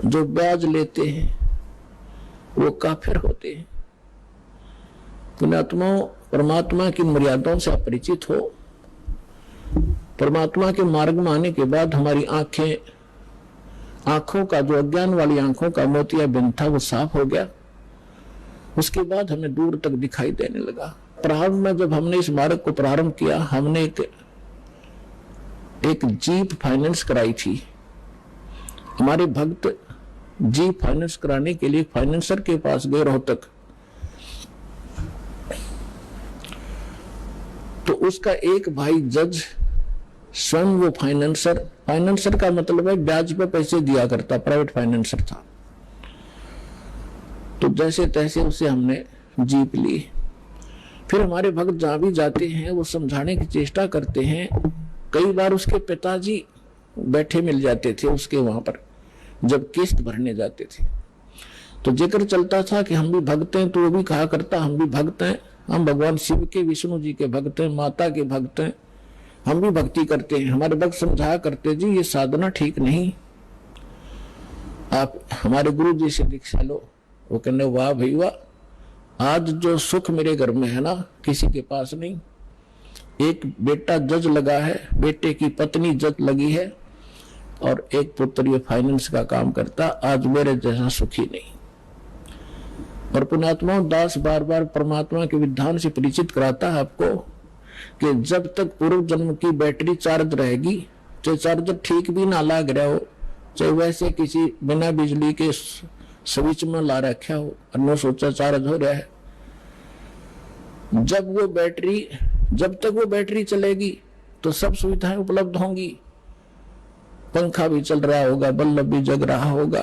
जो ब्याज लेते हैं वो काफिर होते हैं। पुण्यात्माओं, परमात्मा की मर्यादाओं से अपरिचित हो, परमात्मा के मार्ग में आने के बाद हमारी आंखों का जो अज्ञान वाली आंखों का मोतियाबिंद था वो साफ हो गया। उसके बाद हमें दूर तक दिखाई देने लगा। प्रारंभ में जब हमने इस मार्ग को प्रारंभ किया, हमने एक जीप फाइनेंस कराई थी। हमारे भक्त जीप फाइनेंस कराने के लिए फाइनेंसर के पास गए रोहतक, तो उसका एक भाई जज स्वयं वो फाइनेंसर का मतलब है ब्याज पे पैसे दिया करता, प्राइवेट फाइनेंसर था। तो जैसे तैसे उसे हमने जीप ली। फिर हमारे भक्त जहां भी जाते हैं वो समझाने की चेष्टा करते हैं। कई बार उसके पिताजी बैठे मिल जाते थे उसके वहां पर, जब किस्त भरने जाते थे, तो जिक्र चलता था कि हम भी भक्त हैं, तो वो भी कहा करता हम भी भक्त हैं, हम भगवान शिव के, विष्णु जी के भक्त हैं, माता के भक्त हैं, हम भी भक्ति करते हैं। हमारे भक्त समझाया करते, जी ये साधना ठीक नहीं, आप हमारे गुरु जी से दीक्षा लो। वो कहने वाह भाई वाह, आज जो सुख मेरे घर में है ना, किसी के पास नहीं। एक बेटा जज लगा है, बेटे की पत्नी जज लगी है, और एक पुत्र ये फाइनेंस का काम करता, आज मेरे जैसा सुखी नहीं। और पुण्यात्माओं, दास बार बार परमात्मा के विधान से परिचित कराता है आपको कि जब तक पूर्व जन्म की बैटरी चार्ज रहेगी, चाहे चार्जर ठीक भी ना लग रहा हो, चाहे वैसे किसी बिना बिजली के स्विच में ला रखा हो और न सोचा चार्ज हो रहा है, जब तक वो बैटरी चलेगी तो सब सुविधाएं उपलब्ध होंगी, पंखा भी चल रहा होगा, बल्ब भी जग रहा होगा।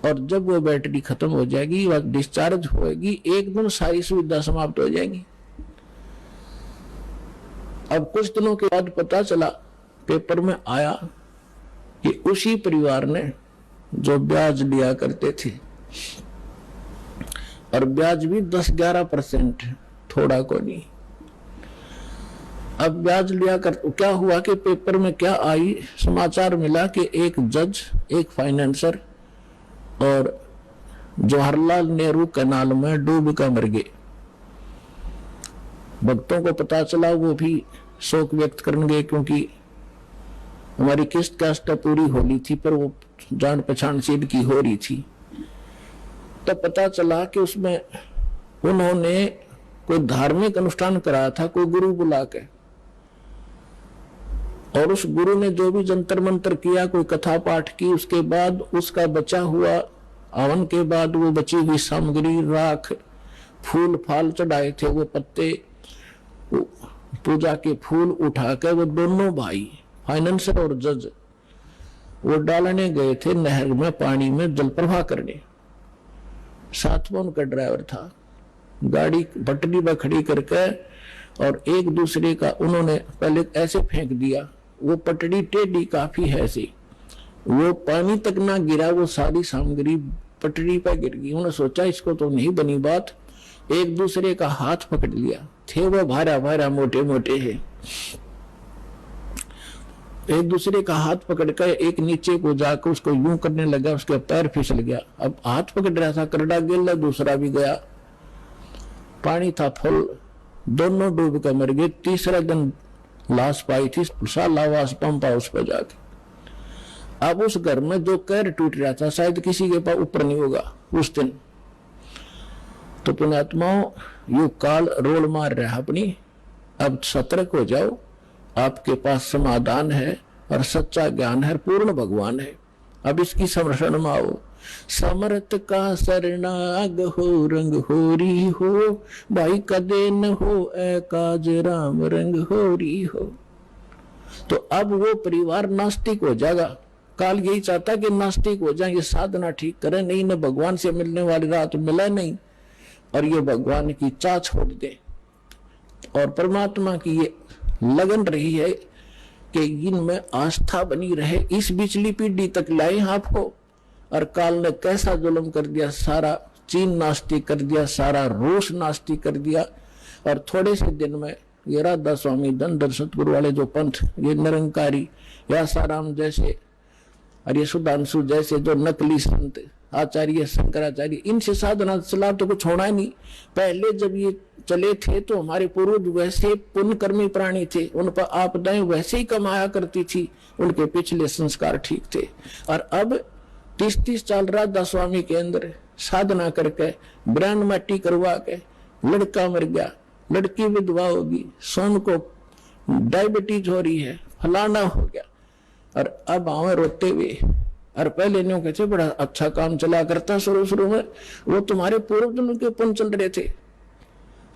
और जब वो बैटरी खत्म हो जाएगी, वह डिस्चार्ज होगी, एकदम सारी सुविधा समाप्त हो जाएगी। अब कुछ दिनों के बाद पता चला, पेपर में आया कि उसी परिवार ने जो ब्याज लिया करते थे, और ब्याज भी 10-11%, थोड़ा को नहीं। अब ब्याज लिया कर, क्या हुआ कि पेपर में क्या आई, समाचार मिला कि एक जज, एक फाइनेंसर और जवाहरलाल नेहरू कैनाल में डूब कर मर गए। भक्तों को पता चला, वो भी शोक व्यक्त करने, क्योंकि हमारी किस्त कास्ट पूरी होनी थी, पर वो जान पहचान सीध की हो रही थी। तब पता चला कि उसमें उन्होंने कोई धार्मिक अनुष्ठान कराया था, कोई गुरु बुला के, और उस गुरु ने जो भी जंतर मंत्र किया, कोई कथा पाठ की, उसके बाद उसका बचा हुआ हवन के बाद वो बची हुई सामग्री, राख, फूल फाल चढ़ाए थे, वो पत्ते पूजा के फूल उठाकर वो दोनों भाई फाइनेंसर और जज वो डालने गए थे नहर में, पानी में जल प्रवाह करने। साथ में उनका ड्राइवर था। गाड़ी पटरी पर खड़ी करके और एक दूसरे का उन्होंने पहले ऐसे फेंक दिया, वो पटड़ी टेढ़ी काफी है ऐसी, वो पानी तक ना गिरा, वो सारी सामग्री पटड़ी पर गिर गई। उन्होंने सोचा इसको तो नहीं बनी बात, एक दूसरे का हाथ पकड़ लिया। थे वो भारा भारा मोटे मोटे है, एक दूसरे का हाथ पकड़कर एक नीचे को जाकर उसको यूं करने लगा, उसका पैर फिसल गया। अब हाथ पकड़ रहा था, करड़ा गिर, दूसरा भी गया। पानी था फुल, दोनों डूब कर मर गए। तीसरा दिन लाश पाई थी सालावास पंप हाउस पर जाके। अब उस घर में जो कैर टूट रहा था शायद किसी के पास ऊपर नहीं होगा उस दिन। तो पुण्यात्माओं, यू काल रोल मार रहा अपनी, अब सतर्क हो जाओ, आपके पास समाधान है और सच्चा ज्ञान है, पूर्ण भगवान है। अब इसकी संरक्षण में आओ। समर्थ का शरणाग हो, रंग होरी हो, भाई कदे न हो ए काज राम रंग होरी हो। तो अब वो परिवार नास्तिक हो जाएगा। काल यही चाहता कि नास्तिक हो जाए, ये साधना ठीक करें, नहीं न भगवान से मिलने वाली रात मिला नहीं, और ये भगवान की चाह छोड़ दे और परमात्मा की ये लगन रही है कि इनमें आस्था बनी रहे, इस बिचली पीढ़ी तक लाए आपको। और काल ने कैसा जुल्म कर दिया, सारा चीन नास्तिक कर दिया, सारा रूस नास्तिक कर दिया। और थोड़े से दिन में ये राधा स्वामी धनधर सतगुरु वाले जो पंथ, ये निरंकारी या साराम जैसे और ये सुधांशु जैसे जो नकली संत आचार्य शंकराचार्य, इनसे साधना चला तो कुछ होना नहीं। पहले जब ये चले थे तो हमारे पूर्वज वैसे पुण्यकर्मी प्राणी थे, उन पर आपदाएं वैसे ही कमाया करती थी, उनके पिछले संस्कार ठीक थे। और अब 30-30 साल राधा स्वामी के अंदर साधना करके ब्रांड मट्टी करवा के लड़का मर गया, लड़की विधवा होगी, सोन को डायबिटीज हो रही है, फलाना हो गया, और अब आवे रोते हुए। और पहले न्यू कहते बड़ा अच्छा काम चला करता शुरू में, वो तुम्हारे पूर्वजों के पुण्य चल रहे थे।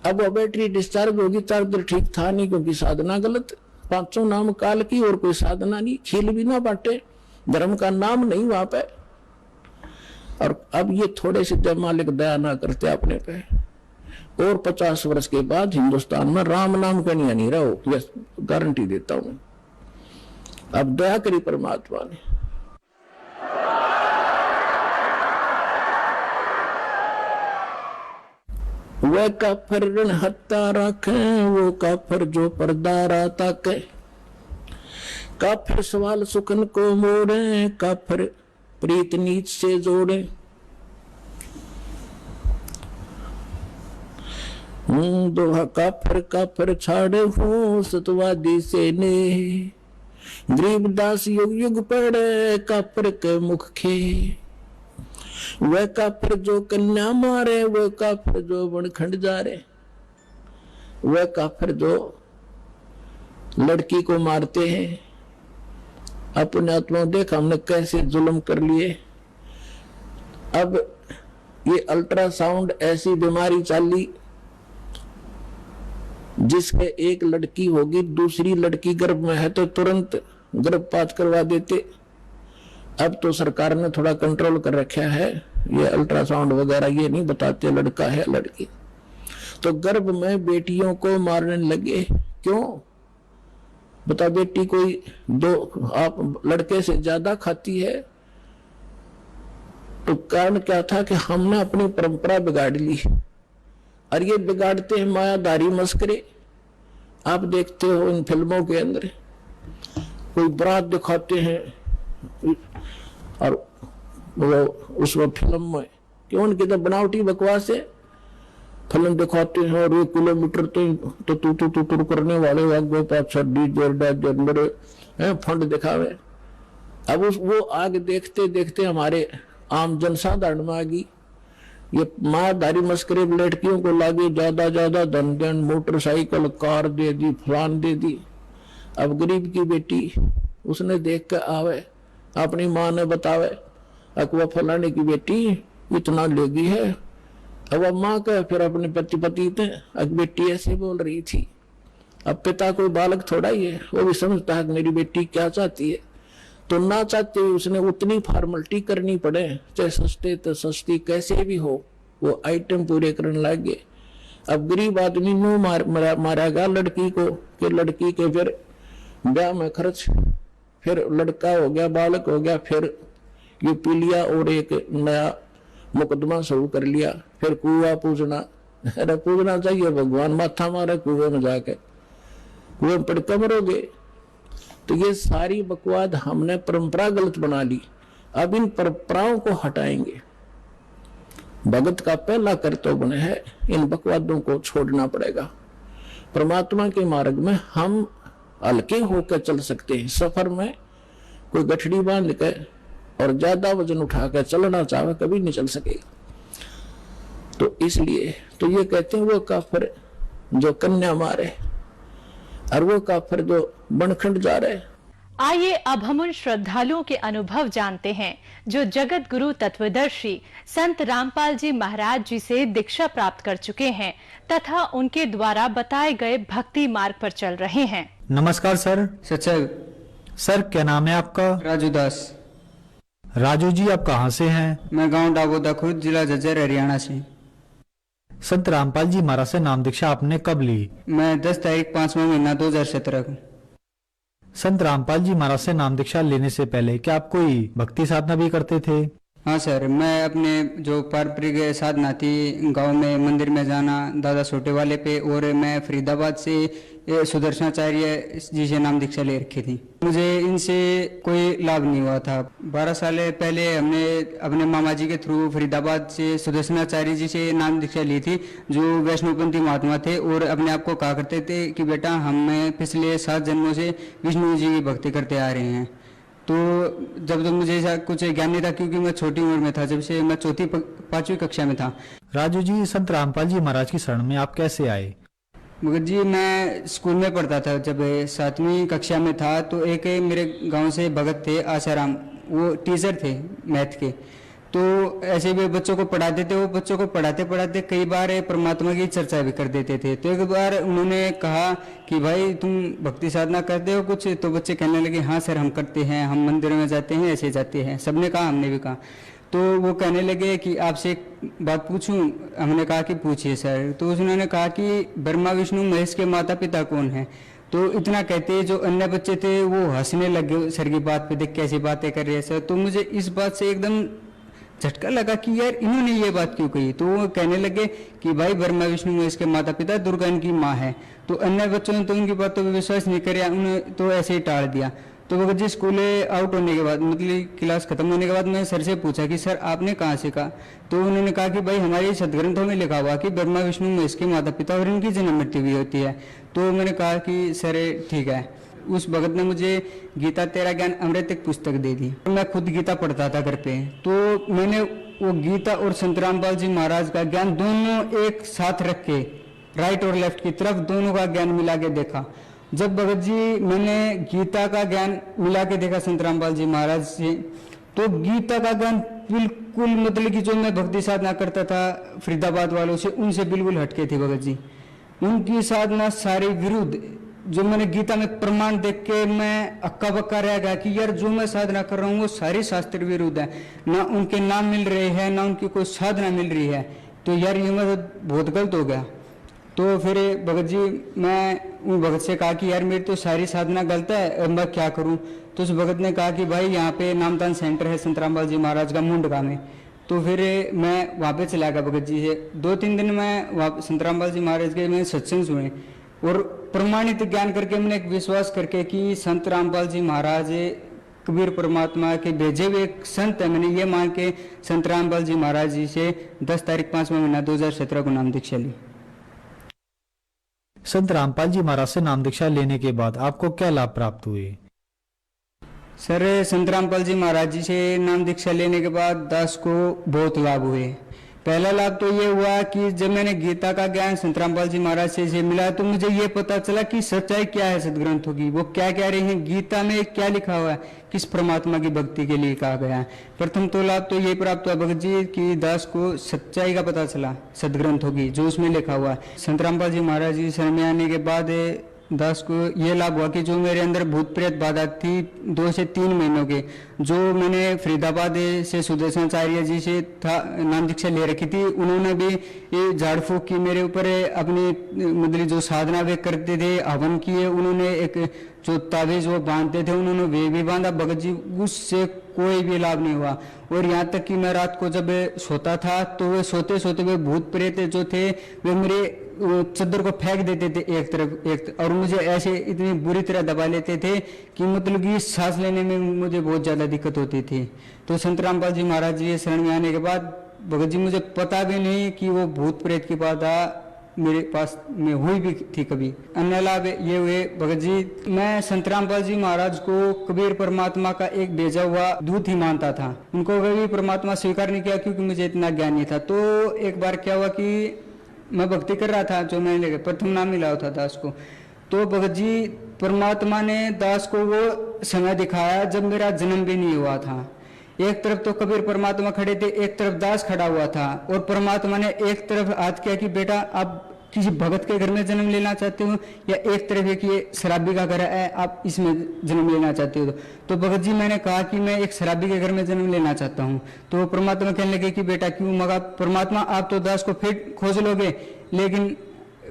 अब वो बैटरी डिस्चार्ज होगी, चार्जर ठीक था नहीं क्योंकि साधना गलत। 500 नाम काल की और कोई साधना नहीं, खील भी ना बांटे, धर्म का नाम नहीं वहां पे। और अब ये थोड़े से जब मालिक दया ना करते अपने पे, और 50 वर्ष के बाद हिंदुस्तान में राम नाम का नहीं रहो, ये गारंटी देता हूं। अब दया करी परमात्मा ने। वह काफर ऋण हत्या रखे, वो काफर जो पर्दा ताके, काफर सवाल सुखन को मोड़े, काफर प्रीत नीच से जोड़े। दोहा काफर काफर छाड़े हो, सतवादी से ने, गरीबदास युग युग पड़े, काफर के मुख खे। वह काफर जो कन्या मारे, वह काफर जो बनखंड जा रे, वह काफर जो लड़की को मारते हैं। अपने आत्मा देख हमने कैसे जुल्म कर लिए। अब ये अल्ट्रासाउंड ऐसी बीमारी चाली जिसके एक लड़की होगी, दूसरी लड़की गर्भ में है तो तुरंत गर्भपात करवा देते। अब तो सरकार ने थोड़ा कंट्रोल कर रखा है, ये अल्ट्रासाउंड वगैरह ये नहीं बताते लड़का है लड़की। तो गर्भ में बेटियों को मारने लगे, क्यों बता? बेटी कोई दो आप लड़के से ज्यादा खाती है, तो कारण क्या था कि हमने अपनी परंपरा बिगाड़ ली। और ये बिगाड़ते हैं मायाधारी मस्करे। आप देखते हो इन फिल्मों के अंदर कोई बारात दिखाते हैं और वो उसमें फिल्म में क्यों उनकी तो बनावटी बकवास है, फिल्म दिखाते हैं और 1 किलोमीटर तो तू करने वाले आगे पाछा डीजर फंड दिखावे। अब वो आगे देखते देखते हमारे आम जनसाधारण में आ गई। ये मायाधारी मस्करे लड़कियों को लागे ज्यादा धन, मोटरसाइकिल कार दे दी, फलान दे दी। अब गरीब की बेटी उसने देख कर आवे, अपनी माँ ने बतावे अकवा फलाने की बेटी इतना लेगी है। अब माँ का फिर अपने पति थे, बेटी ऐसे बोल रही थी। अब पिता कोई बालक थोड़ा ही है, वो भी समझता है कि मेरी बेटी क्या चाहती है, तो ना चाहते हुए उसने उतनी फॉर्मेलिटी करनी पड़े, चाहे सस्ते तो सस्ती कैसे भी हो, वो आइटम पूरे करने लग गए। अब गरीब आदमी मुंह मारेगा लड़की को कि लड़की के फिर ब्याह में खर्च, फिर लड़का हो गया, बालक हो गया, फिर ये पी लिया और एक नया मुकदमा शुरू कर लिया, फिर कुआ पूजना। अरे पूजना चाहिए भगवान, माथा मारे कुएं में जाके, कुएं में पड़ के मरोगे। तो ये सारी बकवाद हमने परंपरा गलत बना ली। अब इन परंपराओं को हटाएंगे। भगत का पहला कर्तव्य है इन बकवादों को छोड़ना पड़ेगा। परमात्मा के मार्ग में हम हल्के होकर चल सकते हैं। सफर में कोई गठड़ी बांध के और ज्यादा वजन उठा कर चलना चाहे कभी नहीं चल सकेगा। तो इसलिए तो ये कहते हैं वो काफिर जो कन्या मारे और वो काफिर जो बनखंड जा रहे। आइए अब हम उन श्रद्धालुओं के अनुभव जानते हैं जो जगत गुरु तत्वदर्शी संत रामपाल जी महाराज जी से दीक्षा प्राप्त कर चुके हैं तथा उनके द्वारा बताए गए भक्ति मार्ग पर चल रहे हैं। नमस्कार सर। सच्चाई। सर क्या नाम है आपका? राजू दास। राजू जी आप कहाँ से हैं? मैं गांव डाबोदा खुर्द, जिला झज्जर, हरियाणा से। संत रामपाल जी महाराज से नाम दीक्षा आपने कब ली? मैं 10 तारीख 5वां महीना 2017 को। संत रामपाल जी महाराज से नाम दीक्षा लेने से पहले क्या आप कोई भक्ति साधना भी करते थे? हाँ सर, मैं अपने जो पारंपरिक साधना थी, गांव में मंदिर में जाना दादा छोटे वाले पे, और मैं फरीदाबाद से सुदर्शनाचार्य जी से नाम दीक्षा ले रखी थी। मुझे इनसे कोई लाभ नहीं हुआ था। 12 साल पहले हमने अपने मामा जी के थ्रू फरीदाबाद से सुदर्शनाचार्य जी से नाम दीक्षा ली थी, जो वैष्णवपंथी महात्मा थे और अपने आप को कहा करते थे कि बेटा हम पिछले 7 जन्मों से विष्णु जी की भक्ति करते आ रहे हैं। तो जब तक मुझे ऐसा कुछ ज्ञान नहीं था, क्योंकि मैं छोटी उम्र में था, जब से मैं 4वीं-5वीं कक्षा में था। राजू जी संत रामपाल जी महाराज की शरण में आप कैसे आए? मगर जी मैं स्कूल में पढ़ता था, जब 7वीं कक्षा में था तो एक मेरे गांव से भगत थे आसाराम, वो टीचर थे मैथ के। तो ऐसे भी बच्चों को पढ़ाते थे। वो बच्चों को पढ़ाते पढ़ाते कई बार परमात्मा की चर्चा भी कर देते थे। तो एक बार उन्होंने कहा कि भाई तुम भक्ति साधना करते हो कुछ? तो बच्चे कहने लगे हाँ सर हम करते हैं, हम मंदिर में जाते हैं, ऐसे जाते हैं। सबने कहा, हमने भी कहा। तो वो कहने लगे कि आपसे एक बात पूछूं? हमने कहा कि पूछिए सर। तो उन्होंने कहा कि ब्रह्मा विष्णु महेश के माता पिता कौन है? तो इतना कहते जो अन्य बच्चे थे वो हंसने लगे सर की बात पे, देख कैसी बातें कर रहे हैं सर। तो मुझे इस बात से एकदम झटका लगा कि यार इन्होंने ये बात क्यों कही। तो वो कहने लगे कि भाई ब्रह्मा विष्णु महेश के माता पिता, दुर्गा इनकी माँ है। तो अन्य बच्चों ने तो उनकी बातों पर विश्वास नहीं किया, उन्हें तो ऐसे ही टाल दिया। तो भगत जी स्कूल आउट होने के बाद, मतलब क्लास खत्म होने के बाद मैं सर से पूछा कि सर आपने कहाँ से कहा? तो उन्होंने कहा कि भाई हमारे सदग्रंथों में लिखा हुआ कि ब्रह्मा विष्णु महेश के माता पिता और इनकी जन्म मृत्यु भी होती है। तो मैंने कहा कि सर ठीक है। उस भगत ने मुझे गीता तेरा ज्ञान अमृत एक पुस्तक दे दी। मैं खुद गीता पढ़ता था घर पे। तो मैंने वो गीता और संत रामपाल जी महाराज का ज्ञान दोनों एक साथ रख के, राइट और लेफ्ट की तरफ दोनों का ज्ञान मिला के देखा। जब भगत जी मैंने गीता का ज्ञान मिला के देखा संत रामपाल जी महाराज से, तो गीता का ज्ञान बिल्कुल, मतलब कि जो मैं भक्ति साधना करता था फरीदाबाद वालों से, उनसे बिल्कुल हटके थे भगत जी। उनकी साधना सारे विरुद्ध, जो मैंने गीता में प्रमाण देख के मैं अक्का बक्का रह गया कि यार जो मैं साधना कर रहा हूँ वो सारी शास्त्र विरुद्ध है। ना उनके नाम मिल रहे हैं, ना उनकी कोई साधना मिल रही है। तो यार ये मतलब बहुत गलत हो गया। तो फिर भगत जी, मैं उन भगत से कहा कि यार मेरी तो सारी साधना गलत है, अब मैं क्या करूं? तो उस भगत ने कहा कि भाई यहाँ पे नामदान सेंटर है संत रामपाल जी महाराज का मुंडका में। तो फिर मैं वहाँ पे चला गया भगत जी से। 2-3 दिन में वहाँ संत रामपाल जी महाराज के मैंने सत्संग सुने और प्रमाणित ज्ञान करके मैंने एक विश्वास करके कि संत रामपाल जी महाराज कबीर परमात्मा के भेजे हुए एक संत है, मैंने ये मान के संत रामपाल जी महाराज जी से 10 तारीख 5वां महीना 2017 को नाम दीक्षा ली। संत रामपाल जी महाराज से नाम दीक्षा लेने के बाद आपको क्या लाभ प्राप्त हुए? सर संत रामपाल जी महाराज जी से नाम दीक्षा लेने के बाद दास को बहुत लाभ हुए। पहला लाभ तो ये हुआ कि जब मैंने गीता का ज्ञान संत रामपाल जी महाराज से मिला तो मुझे ये पता चला कि सच्चाई क्या है सदग्रंथों की, वो क्या कह रहे हैं, गीता में क्या लिखा हुआ है, किस परमात्मा की भक्ति के लिए कहा गया है। प्रथम तो लाभ तो ये प्राप्त हुआ भगत जी कि दास को सच्चाई का पता चला सदग्रंथों की, जो उसमें लिखा हुआ है। संत रामपाल जी महाराज जी शरण में आने के बाद दास को ये लाभ हुआ कि जो मेरे अंदर भूत प्रेत बाधा थी 2 से 3 महीनों के, जो मैंने फरीदाबाद से सुदर्शनाचार्य जी से नाम दीक्षा ले रखी थी, उन्होंने भी ये झाड़ फूक की मेरे ऊपर अपनी मतलब जो साधना वे करते थे, हवन किए, उन्होंने एक जो ताबीज वो बांधते थे उन्होंने वे भी बांधा। भगत जी उससे कोई भी लाभ नहीं हुआ। और यहाँ तक कि मैं रात को जब सोता था तो वे सोते सोते वे भूत प्रेत जो थे वे मेरे चद्दर को फेंक देते थे एक तरफ और मुझे ऐसे इतनी बुरी तरह दबा लेते थे कि मतलब कि सांस लेने में मुझे बहुत ज्यादा दिक्कत होती थी। तो संत रामपाल जी महाराज जी शरण में आने के बाद भगत जी मुझे पता भी नहीं कि वो भूत प्रेत की बाधा मेरे पास में हुई भी थी कभी। अन्य लाभ ये हुए भगत जी, मैं संत रामपाल जी महाराज को कबीर परमात्मा का एक भेजा हुआ दूत ही मानता था। उनको कभी परमात्मा स्वीकार नहीं किया क्योंकि मुझे इतना ज्ञान नहीं था। तो एक बार क्या हुआ कि मैं भक्ति कर रहा था, जो मैंने प्रथम नाम मिला था दास को, तो भगत जी परमात्मा ने दास को वो समय दिखाया जब मेरा जन्म भी नहीं हुआ था। एक तरफ तो कबीर परमात्मा खड़े थे, एक तरफ दास खड़ा हुआ था, और परमात्मा ने एक तरफ हाथ किया कि बेटा आप किसी भगत के घर में जन्म लेना चाहते हो, या एक तरफ है कि ये शराबी का घर है आप इसमें जन्म लेना चाहते हो। तो भगत जी मैंने कहा कि मैं एक शराबी के घर में जन्म लेना चाहता हूँ। तो परमात्मा कहने लगे कि बेटा क्यों? मगर परमात्मा आप तो दास को फिर खोज लोगे, लेकिन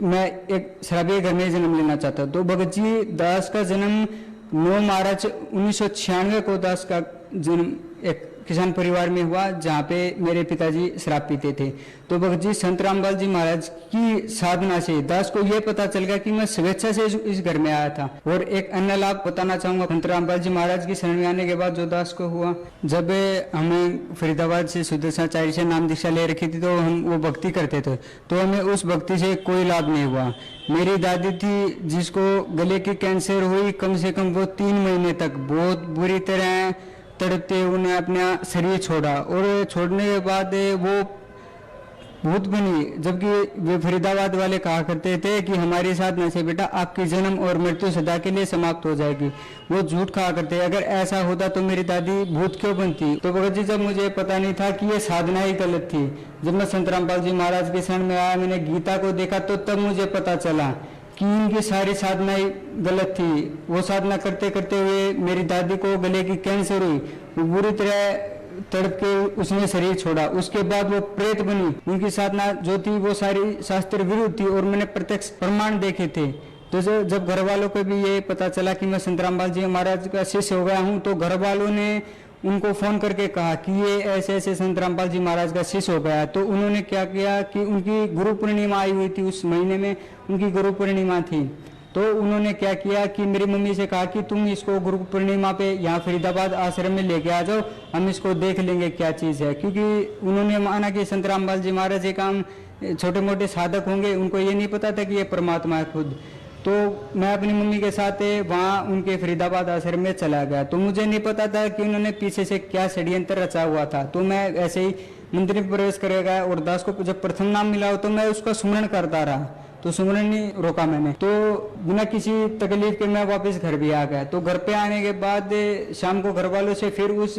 मैं एक शराबी के घर में जन्म लेना चाहता हूँ। तो भगत जी दास का जन्म 9 मार्च 1996 को दास का जन्म एक किसान परिवार में हुआ जहाँ पे मेरे पिताजी शराब पीते थे। तो भगत जी संत रामपाल जी महाराज की साधना से दास को ये पता चल गया कि मैं स्वेच्छा से इस घर में आया था। और एक अन्य लाभ बताना चाहूंगा संत रामपाल जी महाराज की शरण में आने के बाद जो दास को हुआ, जब हमें फरीदाबाद से सुदर्शनाचार्य से नाम दीक्षा ले रखी थी तो हम वो भक्ति करते थे, तो हमें उस भक्ति से कोई लाभ नहीं हुआ। मेरी दादी थी जिसको गले की कैंसर हुई, कम से कम वो 3 महीने तक बहुत बुरी तरह तड़पते उन्हें अपना शरीर छोड़ा, और छोड़ने के बाद वो भूत बनी। जबकि वे फरीदाबाद वाले कहा करते थे कि हमारी साधना से बेटा आपकी जन्म और मृत्यु सदा के लिए समाप्त हो जाएगी। वो झूठ कहा करते, अगर ऐसा होता तो मेरी दादी भूत क्यों बनती। तो भगत जी जब मुझे पता नहीं था कि ये साधना ही गलत थी, जब मैं संत रामपाल जी महाराज के शरण में आया, मैंने गीता को देखा, तो तब मुझे पता चला कि इनकी सारी साधनाएं गलत थी। वो साधना करते करते हुए मेरी दादी को गले की कैंसर हुई, वो बुरी तरह तड़प के उसने शरीर छोड़ा, उसके बाद वो प्रेत बनी। उनकी साधना जो थी वो सारी शास्त्र विरुद्ध थी, और मैंने प्रत्यक्ष प्रमाण देखे थे। तो जब घर वालों को भी ये पता चला कि मैं संत रामपाल जी महाराज का शिष्य हो गया हूँ, तो घर वालों ने उनको फोन करके कहा कि ये ऐसे ऐसे संत रामपाल जी महाराज का शिष्य हो गया। तो उन्होंने क्या किया कि उनकी गुरु पूर्णिमा आई हुई थी, उस महीने में उनकी गुरु पूर्णिमा थी। तो उन्होंने क्या किया कि मेरी मम्मी से कहा कि तुम इसको गुरु पूर्णिमा पे यहाँ फरीदाबाद आश्रम में लेके आ जाओ, हम इसको देख लेंगे क्या चीज़ है। क्योंकि उन्होंने माना कि संत रामपाल जी महाराज एक काम छोटे मोटे साधक होंगे, उनको ये नहीं पता था कि ये परमात्मा है खुद। तो मैं अपनी मम्मी के साथ वहाँ उनके फरीदाबाद आश्रम में चला गया। तो मुझे नहीं पता था कि उन्होंने पीछे से क्या षड्यंत्र रचा हुआ था। तो मैं ऐसे ही मंदिर में प्रवेश करेगा, और दास को जब प्रथम नाम मिला हो तो मैं उसका सुमरण करता रहा, तो सुमरण नहीं रोका मैंने। तो बिना किसी तकलीफ के मैं वापस घर भी आ गया। तो घर पे आने के बाद शाम को घर वालों से फिर उस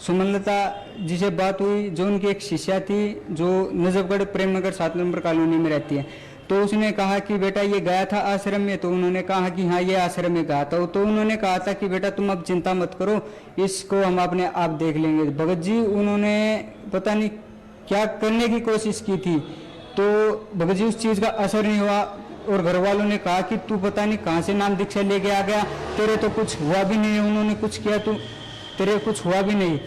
सुमनलता जिसे बात हुई, जो उनकी एक शिष्या थी जो नजफगढ़ प्रेम नगर 7 नंबर कॉलोनी में रहती है। तो उसने कहा कि बेटा ये गया था आश्रम में। तो उन्होंने कहा कि हाँ ये आश्रम में गया था। तो उन्होंने कहा था कि बेटा तुम अब चिंता मत करो, इसको हम अपने आप देख लेंगे। भगत जी उन्होंने पता नहीं क्या करने की कोशिश की थी, तो भगत जी उस चीज का असर नहीं हुआ। और घर वालों ने कहा कि तू पता नहीं कहाँ से नाम दीक्षा लेके आ गया, तेरे तो कुछ हुआ भी नहीं, उन्होंने कुछ किया तो तेरे कुछ हुआ भी नहीं।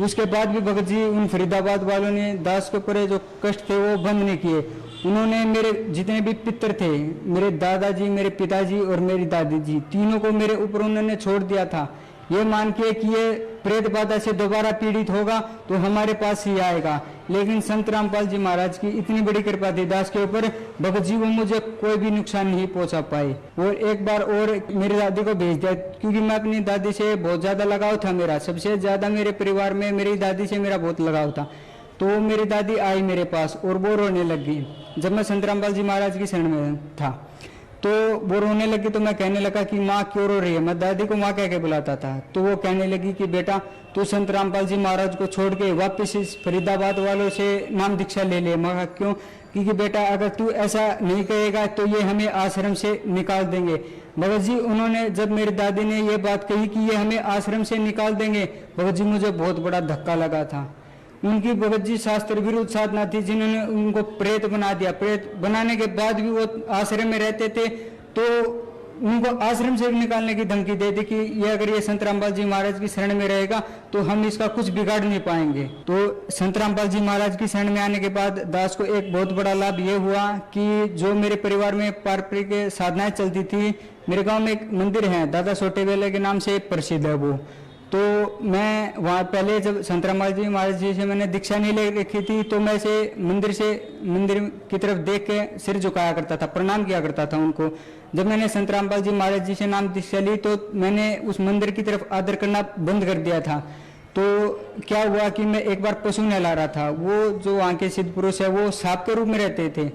उसके बाद भी भगत जी उन फरीदाबाद वालों ने दास के ऊपर जो कष्ट थे वो बंद नहीं किए। उन्होंने मेरे जितने भी पितर थे, मेरे दादाजी, मेरे पिताजी और मेरी दादी जी, तीनों को मेरे ऊपर उन्होंने छोड़ दिया था, ये मान के कि ये प्रेत बाधा से दोबारा पीड़ित होगा तो हमारे पास ही आएगा। लेकिन संत रामपाल जी महाराज की इतनी बड़ी कृपा थी दास के ऊपर, भगत जी वो मुझे कोई भी नुकसान नहीं पहुंचा पाए। और एक बार और मेरी दादी को भेज दिया, क्योंकि मैं अपनी दादी से बहुत ज्यादा लगाव था। मेरा सबसे ज्यादा मेरे परिवार में मेरी दादी से मेरा बहुत लगाव था। तो मेरी दादी आई मेरे पास और वो रोने लग गई जब मैं संत रामपाल जी महाराज की शरण में था। तो वो रोने लगी तो मैं कहने लगा कि माँ क्यों रो रही है। मैं दादी को माँ कह के बुलाता था। तो वो कहने लगी कि बेटा तू संत रामपाल जी महाराज को छोड़ के वापस इस फरीदाबाद वालों से नाम दीक्षा ले ले। मैं कहा क्यों? क्योंकि बेटा अगर तू ऐसा नहीं कहेगा तो ये हमें आश्रम से निकाल देंगे। भगत जी उन्होंने जब मेरी दादी ने ये बात कही कि ये हमें आश्रम से निकाल देंगे, भगत जी मुझे बहुत बड़ा धक्का लगा था। उनकी भगत जी शास्त्र विरुद्ध साधना थी जिन्होंने उनको प्रेत बना दिया। प्रेत बनाने के बाद भी वो आश्रम में रहते थे, तो उनको आश्रम से निकालने की धमकी दे दी कि ये अगर ये संत रामपाल जी महाराज की शरण में रहेगा तो हम इसका कुछ बिगाड़ नहीं पाएंगे। तो संत रामपाल जी महाराज की शरण में आने के बाद दास को एक बहुत बड़ा लाभ ये हुआ कि जो मेरे परिवार में पारंपरिक साधनाएं चलती थी, मेरे गांव में एक मंदिर है दादा सोटे वेले के नाम से प्रसिद्ध है वो। तो मैं वहाँ पहले जब संत रामपाल जी महाराज जी से मैंने दीक्षा नहीं ले रखी थी, तो मैं मंदिर की तरफ देख के सिर झुकाया करता था, प्रणाम किया करता था उनको। जब मैंने संत रामपाल जी महाराज जी से नाम दीक्षा ली तो मैंने उस मंदिर की तरफ आदर करना बंद कर दिया था। तो क्या हुआ कि मैं एक बार पशु नहला रहा था, वो जो वहाँ के सिद्ध पुरुष है वो सांप के रूप में रहते थे।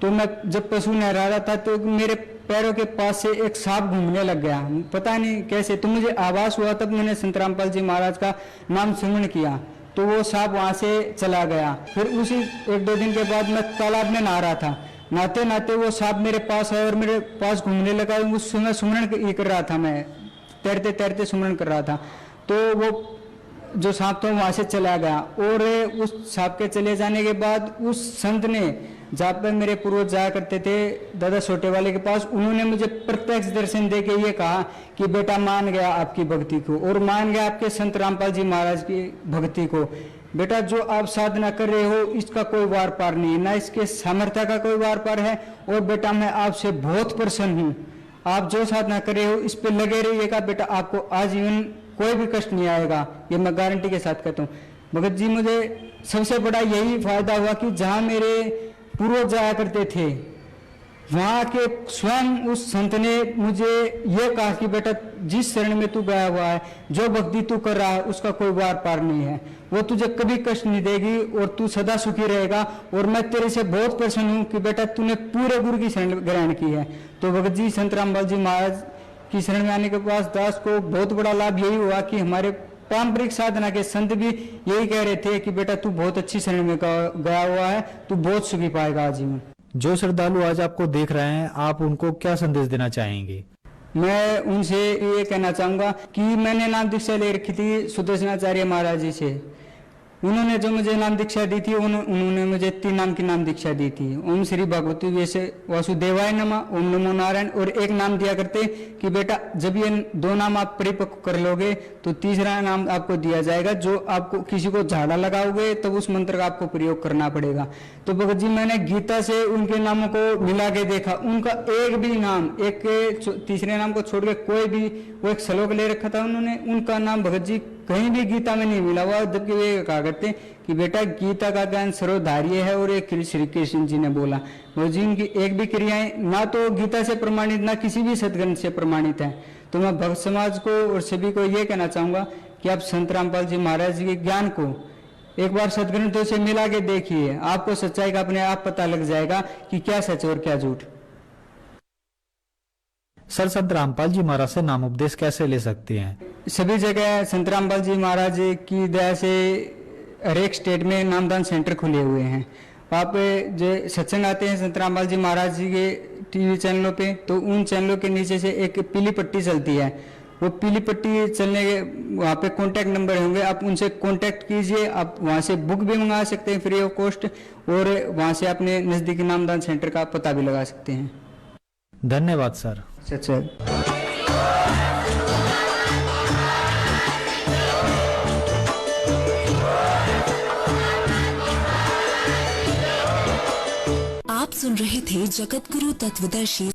तो मैं जब पशु नहला रहा था तो मेरे पैरों के पास से एक सांप घूमने लग गया, पता नहीं कैसे। तो मुझे आभास हुआ, तब मैंने संत रामपाल जी महाराज का नाम स्मरण किया तो वो सांप वहाँ से चला गया। फिर उसी 1-2 दिन के बाद मैं तालाब में नहा रहा था, नहाते नहाते वो सांप मेरे पास आया और मेरे पास घूमने लगा। उस समय सुमरण कर रहा था, मैं तैरते तैरते सुमरण कर रहा था। तो वो जो सांप था वहां से चला गया। और उस सांप के चले जाने के बाद उस संत ने, जहाँ पर मेरे पूर्वज जाया करते थे दादा छोटे वाले के पास, उन्होंने मुझे प्रत्यक्ष दर्शन दे के ये कहा कि बेटा मान गया आपकी भक्ति को और मान गया आपके संत रामपाल जी महाराज की भक्ति को। बेटा जो आप साधना कर रहे हो इसका कोई वार पार नहीं, ना इसके सामर्थ्य का कोई वार पार है। और बेटा मैं आपसे बहुत प्रसन्न हूँ, आप जो साधना कर रहे हो इस पे लगे रहिएगा बेटा, आपको आजीवन कोई भी कष्ट नहीं आएगा, ये मैं गारंटी के साथ कहता हूँ। भगत जी मुझे सबसे बड़ा यही फायदा हुआ कि जहाँ मेरे पूर्वज जाया करते थे वहाँ के स्वयं उस संत ने मुझे ये कहा कि बेटा जिस शरण में तू गया हुआ है, जो भक्ति तू कर रहा है उसका कोई वार पार नहीं है, वो तुझे कभी कष्ट नहीं देगी और तू सदा सुखी रहेगा। और मैं तेरे से बहुत प्रसन्न हूँ कि बेटा तूने पूरे गुरु की शरण ग्रहण की है। तो भगत जी संत रामपाल जी महाराज की शरण में आने के बाद दास को बहुत बड़ा लाभ यही हुआ कि हमारे पारंपरिक साधना के संत भी यही कह रहे थे कि बेटा तू बहुत अच्छी शरण में गया हुआ है, तू बहुत सुखी पाएगा आजीवन। जो श्रद्धालु आज आपको देख रहे हैं, आप उनको क्या संदेश देना चाहेंगे? मैं उनसे ये कहना चाहूंगा कि मैंने नाम दीक्षा ले रखी थी सुदर्शनाचार्य महाराज जी से। उन्होंने जो मुझे नाम दीक्षा दी थी उन्होंने मुझे 3 नाम की नाम दीक्षा दी थी। ओम श्री भगवती वैसे वासुदेवाय नमः, ओम नमो नारायण, और एक नाम दिया करते कि बेटा जब ये 2 नाम आप परिपक्व कर लोगे तो तीसरा नाम आपको दिया जाएगा, जो आपको किसी को झाड़ा लगाओगे तब उस मंत्र का आपको प्रयोग करना पड़ेगा। तो भगत जी मैंने गीता से उनके नामों को मिला के देखा, उनका एक भी नाम, एक तीसरे नाम को छोड़ के कोई भी, वो एक श्लोक ले रखा था उन्होंने, उनका नाम भगत जी कहीं भी गीता में नहीं मिला हुआ। जबकि वे कहा करते कि बेटा गीता का ज्ञान सर्वधार्य है और एक श्री कृष्ण जी ने बोला। भगत जी उनकी एक भी क्रियाएं ना तो गीता से प्रमाणित ना किसी भी सदग्रंथ से प्रमाणित है। तो मैं भक्त समाज को और सभी को ये कहना चाहूंगा कि आप संत रामपाल जी महाराज जी के ज्ञान को एक बार सदग्रंथों से मिला के देखिए, आपको सच्चाई का अपने आप पता लग जाएगा कि क्या सच और क्या झूठ। सर, संत रामपाल जी महाराज से नाम उपदेश कैसे ले सकते हैं? सभी जगह संत रामपाल जी महाराज की दया से हर एक स्टेट में नामदान सेंटर खुले हुए हैं। आप जो सत्संग आते हैं संत रामपाल जी महाराज जी के टीवी चैनलों पे, तो उन चैनलों के नीचे से एक पीली पट्टी चलती है, वो पीली पट्टी चलने के वहाँ पे कॉन्टैक्ट नंबर होंगे, आप उनसे कॉन्टैक्ट कीजिए। आप वहाँ से बुक भी मंगा सकते हैं फ्री ऑफ कॉस्ट, और वहाँ से अपने नज़दीकी नामदान सेंटर का पता भी लगा सकते हैं। धन्यवाद सर। अच्छा। आप सुन रहे थे जगत गुरु तत्वदर्शी